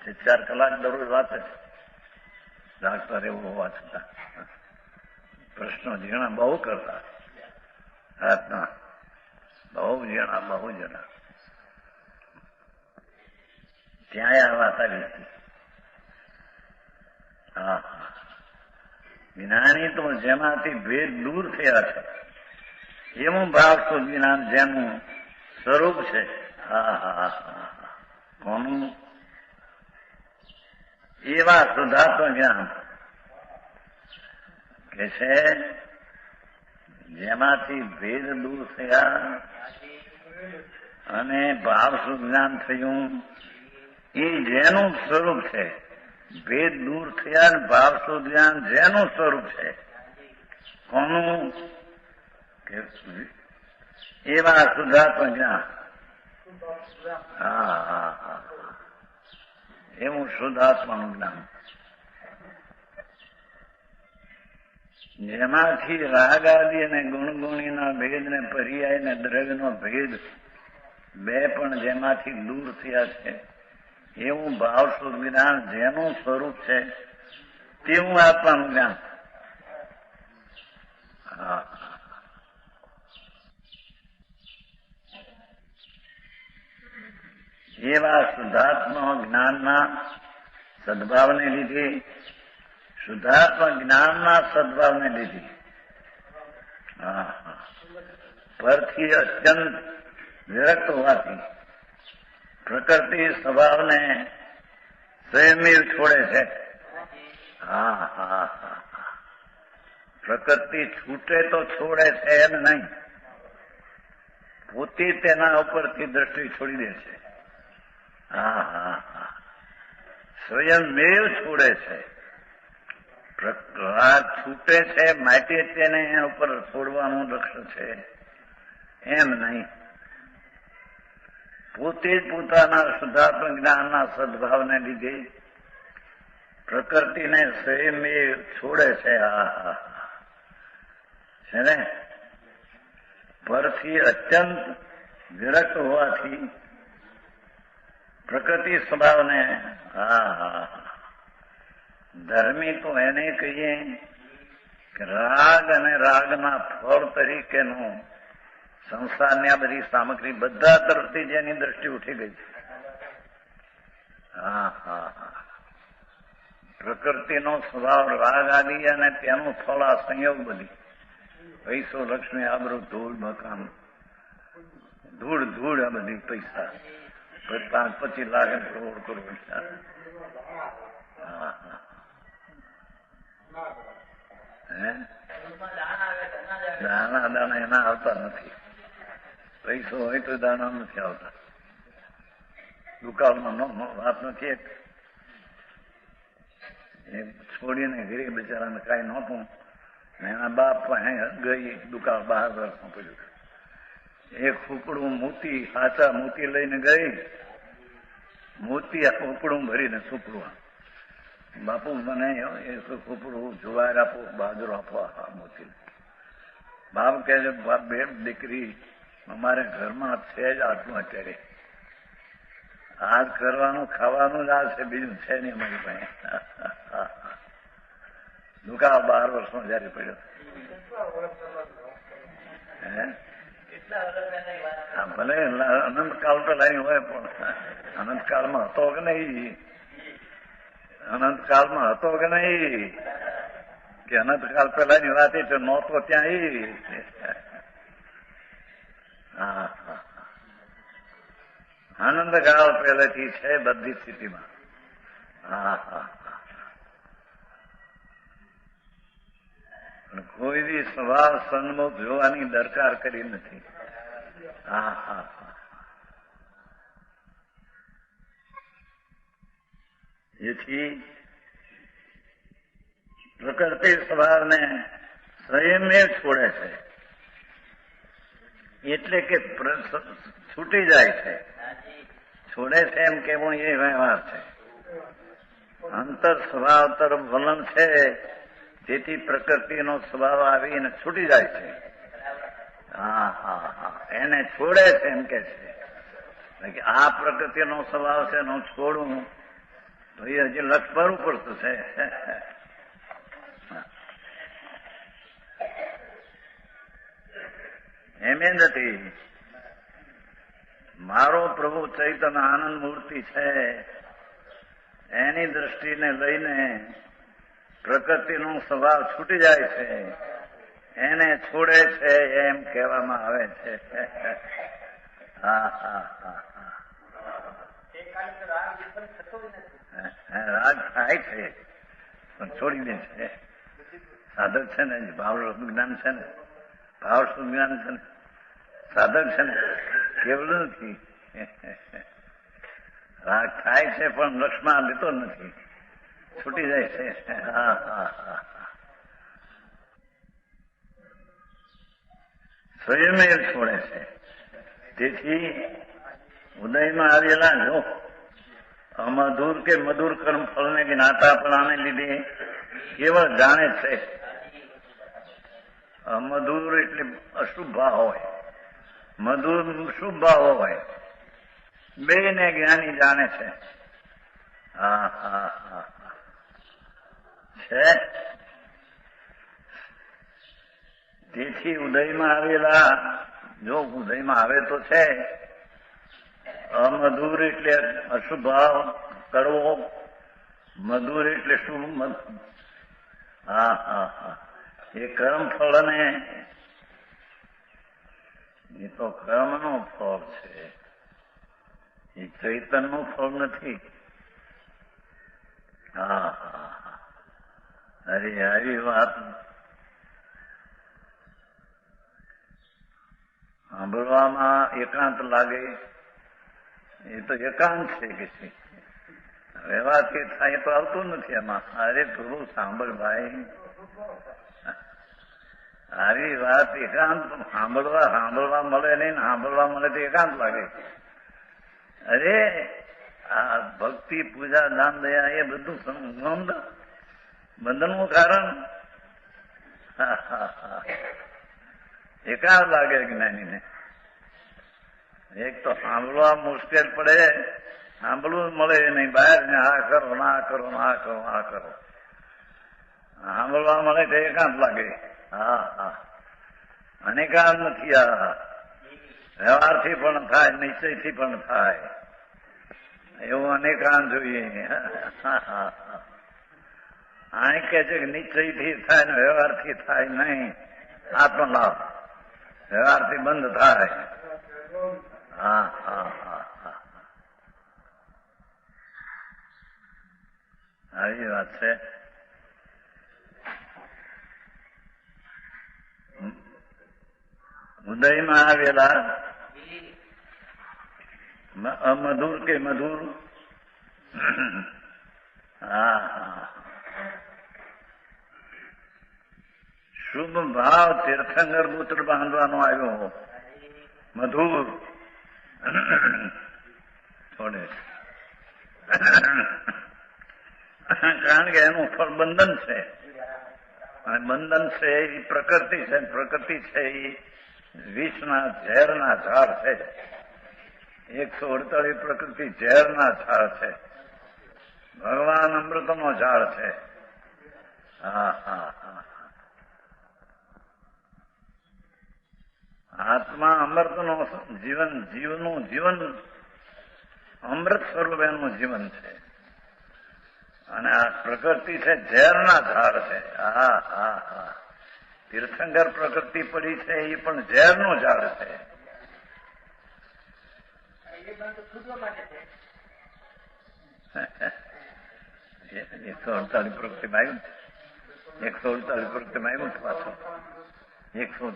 4 કલાક દરરોજ વાંચે, ડાક્ટર એવું વાંચતા, પ્રશ્નો ઝીણા બહુ કરતા, રાતના બહુ જણા બહુ જણા ત્યાં આ વાત આવી હતી. હા, જ્ઞાની તો જેમાંથી ભેદ દૂર થયા છે એવું ભાવ તો જ્ઞાન જેનું સ્વરૂપ છે. હા હા હા, કોનું? એવા શુદ્ધાત્મ જ્ઞાન કે છે જેમાંથી ભેદ દૂર થયા અને ભાવ સુજ્ઞાન થયું, એ જેનું સ્વરૂપ છે. ભેદ દૂર થયા ને ભાવ સુજ્ઞાન જેનું સ્વરૂપ છે. કોનું? કે એવા શુદ્ધાત્મ જ્ઞાન. હા હા હા, એવું શુદ્ધાત્માનું જ્ઞાન જેમાંથી રાગ આદિ અને ગુણગુણીના ભેદ ને પર્યાય ને દ્રવ્યનો ભેદ બે પણ જેમાંથી દૂર થયા છે એવું ભાવ શુદ્ધ જ્ઞાન જેનું સ્વરૂપ છે તેવું આત્માનું જ્ઞાન. હા, એવા શુદ્ધાત્મા જ્ઞાનના સદભાવને લીધે, શુદ્ધાત્મા જ્ઞાનના સદભાવને લીધે પરથી અત્યંત વિરક્ત હોવાથી પ્રકૃતિ સ્વભાવને સ્વયં છોડે છે. હા હા હા, પ્રકૃતિ છૂટે તો છોડે છે એમ નહીં, પોતે તેના ઉપરથી દ્રષ્ટિ છોડી દે છે. હા હા હા, સ્વયંમેવ છોડે છે. રાગ છૂટે છે માટે તેને એના ઉપર છોડવાનું લક્ષ્ય છે એમ નહીં, પોતે જ પોતાના શુદ્ધાત્મ જ્ઞાનના સદભાવને લીધે પ્રકૃતિને સ્વયંમેવ છોડે છે. હા હા છે ને, પરથી અત્યંત વિરક્ત હોવાથી પ્રકૃતિ સ્વભાવને. હા હા, ધર્મી તો એને કહીએ કે રાગ અને રાગના ફળ તરીકેનું સંસારની આ બધી સામગ્રી બધા તરફથી જેની દ્રષ્ટિ ઉઠી ગઈ છે. હા હા હા, પ્રકૃતિનો સ્વભાવ રાગ આદિ અને તેનું ફળ આ સંયોગ બધી પૈસો લક્ષ્મી આબરૂ ધૂળ મકાન ધૂળ ધૂળ આ બધી પૈસા 25 લાખ કરોડ કરોડ. હા હા, દાણા દાણા એના આવતા નથી, પૈસો હોય તો દાણા નથી આવતા. દુકાળમાં વાત નથી, એ છોડીને ઘરે બિચારાને કઈ નહોતું, એના બાપ ગઈ દુકાળ 12 વર્ષમાં પડ્યું. એક ફૂકડું મોતી, સાચા મોતી લઈને ગઈ, મોતી આ ફૂકડું ભરીને સુપડું, બાપુ મને એ ફૂકડું જુવાર આપો, બાજરો આપો આ મોતી. બાપ કહે છે, બાપ બે દીકરી અમારે ઘરમાં છે જ આટલું અત્યારે, આજ કરવાનું ખાવાનું જ આ છે, બીજું છે નહીં અમારી પાસે. દુકાળ 12 વર્ષમાં જયારે પડ્યો. ભલે અનંતકાળ તો લાઈ હોય, પણ અનંતકાળમાં હતો કે નહીં? અનંતકાળમાં હતો કે નહીં? કે અનંતકાળ પહેલાની વાત એ તો નહોતો ત્યાં એ. હા હા, આનંદકાળ પહેલેથી છે બધી સ્થિતિમાં. હા હા, પણ કોઈ બી સ્વભાવ સન્મુખ જોવાની દરકાર કરી નથી. હા હા હા, જેથી પ્રકૃતિ સ્વભાવને સંયમે છોડે છે, એટલે કે છૂટી જાય છે. છોડે છે એમ કેવું એ વ્યવહાર છે. અંતર સ્વભાવ તરફ વલણ છે, જેથી પ્રકૃતિનો સ્વભાવ આવીને છૂટી જાય છે. હા હા હા, એને છોડે છે એમ કે છે. આ પ્રકૃતિનો સ્વભાવ છે એનો છોડવું તો એ હજી લક્ષ ભરવું પડતું છે. એમ નથી. મારો પ્રભુ ચૈતન્ય આનંદ મૂર્તિ છે, એની દ્રષ્ટિને લઈને પ્રકૃતિનો સ્વભાવ છૂટી જાય છે, એને છોડે છે એમ કહેવામાં આવે છે. હા હા હા હા, રાગ થાય છે પણ છોડી દે છે. સાધક છે ને, ભાવ જ્ઞાન છે ને, ભાવ જ્ઞાન છે ને, સાધક છે ને, કેવલું નથી. રાગ થાય છે પણ લક્ષમાં લેતો નથી, છૂટી જાય છે. હા હા હા, સ્વયં છોડે છે. તેથી ઉદયમાં આવેલા જો અમધુર કે મધુર કર્મ ફળને જ્ઞાતાપણાને લીધે કેવળ જાણે છે. અમધુર એટલે અશુભ ભાવ હોય, મધુર શુભ ભાવ હોય, બેને જ્ઞાની જાણે છે. હા હા હા, છે. તેથી ઉદયમાં આવેલા, જો ઉદયમાં આવે તો છે, અમધુર એટલે અશુભ ભાવ કરવો, મધુર એટલે શુભ. હા હા હા, એ કર્મ ફળને, એ તો કર્મનો ફળ છે, એ ચૈતનનું ફળ નથી. હા હા હા, અરે આવી વાત સાંભળવામાં એકાંત લાગે, એ તો એકાંત છે કે છે, વ્યવહારથી થાય તો આવતું નથી એમાં. અરે થોડું સાંભળ ભાઈ, આવી વાત એકાંત સાંભળવા મળે નહીં, સાંભળવા મળે તો એકાંત લાગે. અરે આ ભક્તિ, પૂજા, દાન, દયા એ બધું બંધનનું કારણ. એકાંત લાગે જ્ઞાનીને. એક તો સાંભળવા મુશ્કેલ પડે, સાંભળવું મળે નહીં. બહાર ને આ કરો, ના કરો, ના કરો, આ કરો. સાંભળવા મળે તો એકાંત લાગે. હા હા, અનેકાંત નથી. આ વ્યવહારથી પણ થાય, નિશ્ચયથી પણ થાય, એવું અનેકાંત જોઈએ. અહીં કે છે કે નિશ્ચયથી થાય ને વ્યવહારથી થાય નહીં. આત્મલાભ વ્યવહારથી બંધ થાય. હા હા હા હા, આવી વાત છે. ઉદયમાં આવેલા અમધુર કે મધુર. હા હા, શુભ ભાવ તીર્થંકર પુત્ર બાંધવાનો આવ્યો, મધુર છોડે. કારણ કે એનું ફળ બંધન છે, અને બંધન છે એ પ્રકૃતિ છે. પ્રકૃતિ છે એ વિષના ઝેરના ઝાડ છે. 148 પ્રકૃતિ ઝેરના ઝાડ છે, ભગવાન અમૃતનો ઝાડ છે. હા હા હા, આત્મા અમૃતનો જીવનું જીવન અમૃત સ્વરૂપ એનું જીવન છે. અને આ પ્રકૃતિ છે ઝેરના ઝાડ છે. હા હા હા, તીર્થંકર પ્રકૃતિ પડી છે એ પણ ઝેરનું ઝાડ છે. 148 પ્રકૃતિમાં આવ્યું, 148 પ્રકૃતિમાં આવ્યું પાછું. 100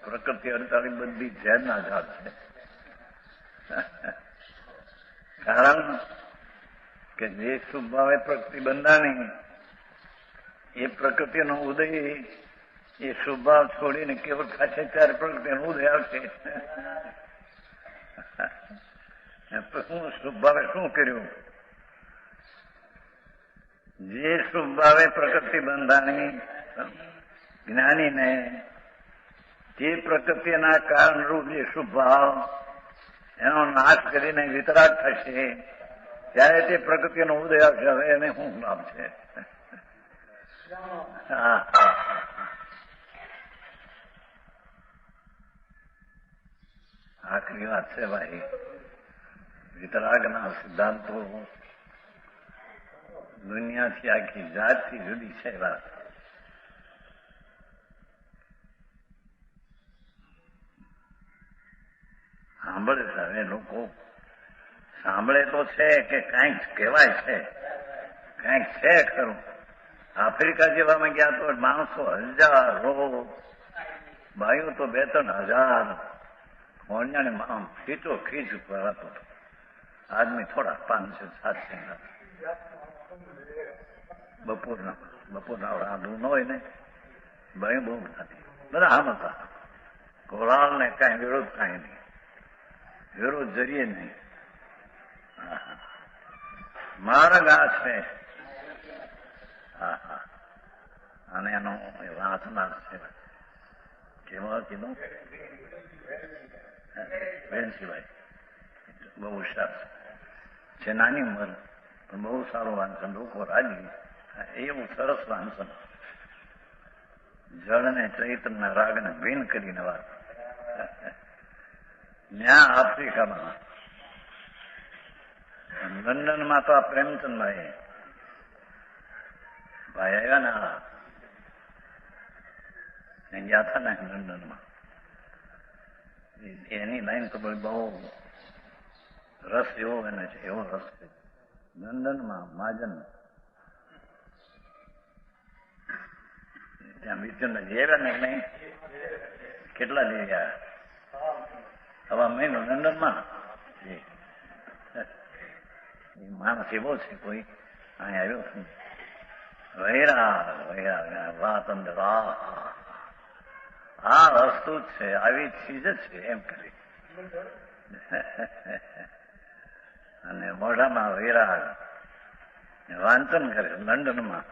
પ્રકૃતિ 48 બધી ઝેરના ઝાડ છે. કારણ કે જે સ્વભાવે પ્રકૃતિ બંધાણી એ પ્રકૃતિનો ઉદય એ સ્વભાવ છોડીને કેવળ ખાશે ત્યારે પ્રકૃતિનો ઉદય આવશે. શું સ્વભાવે શું કર્યું? જે સ્વભાવે પ્રકૃતિ બંધાણી જ્ઞાનીને જે પ્રકૃતિના કારણરૂપ જે સ્વભાવ એનો નાશ કરીને વિતરાગ થશે ત્યારે તે પ્રકૃતિનો ઉદય આવશે. હવે એને શું લાભ છે? આખરી વાત છે ભાઈ. વિતરાગના સિદ્ધાંતો દુનિયાથી આખી જાતથી જુદી છે. વાત સાંભળે છે. હવે લોકો સાંભળે તો છે કે કાંઈક કહેવાય છે, કાંઈક છે ખરું. આફ્રિકા જેવામાં ગયા તો માણસો હજારો, ભાઈઓ તો 2-3 હજાર, હોણિયાને ખીચો ખીચ ઉપર હતો. આદમી થોડા 500-700 બપોરના રાંધવું ન હોય ને, ભાઈ બહુ થતી. બધા આમ હતા. ઘોડાને કાંઈ વિરોધ કાંઈ નહીં, વિરોધ જરીએ નહીં. માર્ગ આ છે. હા હા, અને એનો વાંચનાર છે. કેવા કીધું? બેનસીભાઈ બહુ હોશિયાર છે. નાની ઉંમર પણ બહુ સારું વાંચન. લોકો રાજી. એવું સરસ વાંચન. જળને ચૈતનના રાગને ભીન કરીને વાત. ત્યાં આફ્રિકામાં લંડનમાં તો આ પ્રેમચંદભાઈ ભાઈ આવ્યા ને, ગયા હતા ને લંડનમાં. એની લાઈન તો બહુ રસ એવો એને છે, એવો રસ છે. લંડનમાં મહાજન ત્યાં બીચને જેવ્યા ને નહીં, કેટલા જેવ્યા હવા મહિનો લંડનમાં. માણસ એવો છે કોઈ અહીં આવ્યો છે વૈરા વાત અંદર આ વસ્તુ જ છે, આવી ચીજ જ છે એમ કરી. અને મોઢામાં વૈરાગ વાંચન કરે લંડનમાં.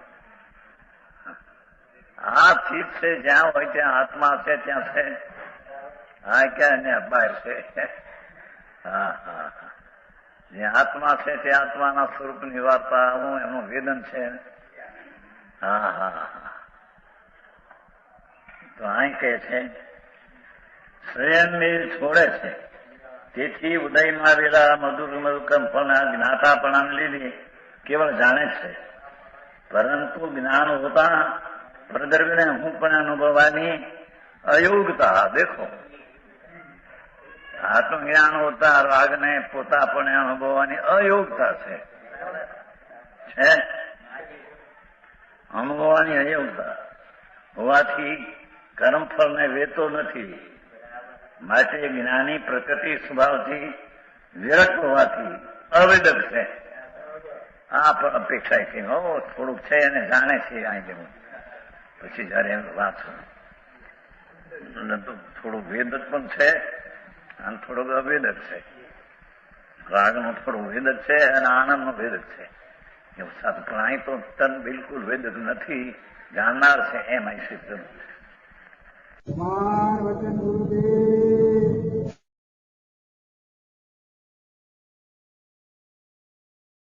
આ ચીજ છે જ્યાં હોય ત્યાં આત્મા છે, ત્યાં છે. હા ક્યાં ને બહાર છે. હા હા, જ્યાં આત્મા છે તે આત્માના સ્વરૂપની વાર્તા હું એનું વેદન છે. હા હા હા, તો અહીં કહે છે સ્વયંને છોડે છે. તેથી ઉદયમાં આવેલા મધુર મધુકંપના જ્ઞાતાપણાને લીધે કેવળ જાણે છે, પરંતુ જ્ઞાન હોતા પ્રદ્રવ્યને હું પણ અનુભવવાની અયોગ્યતા. દેખો, આત્મજ્ઞાન હોતા રાગને પોતાપણે અનુભવવાની અયોગ્યતા છે. અનુભવવાની અયોગ્યતા હોવાથી કર્મફળને વેતો નથી. માટે જ્ઞાની પ્રકૃતિ સ્વભાવથી વિરક્ત હોવાથી અવેદક છે. આ અપેક્ષા છે થોડુંક છે અને જાણે છે. અહીં જેવું પછી જયારે એમ વાંચો થોડું વેદક પણ છે અને થોડુંક અવેદક છે. રાગનું થોડું વેદક છે અને આનંદનું વેદક છે. એવું સારું, પણ અહીં તો તન બિલકુલ વેદક નથી. જાણનાર છે એમ અહીં સિદ્ધ છે.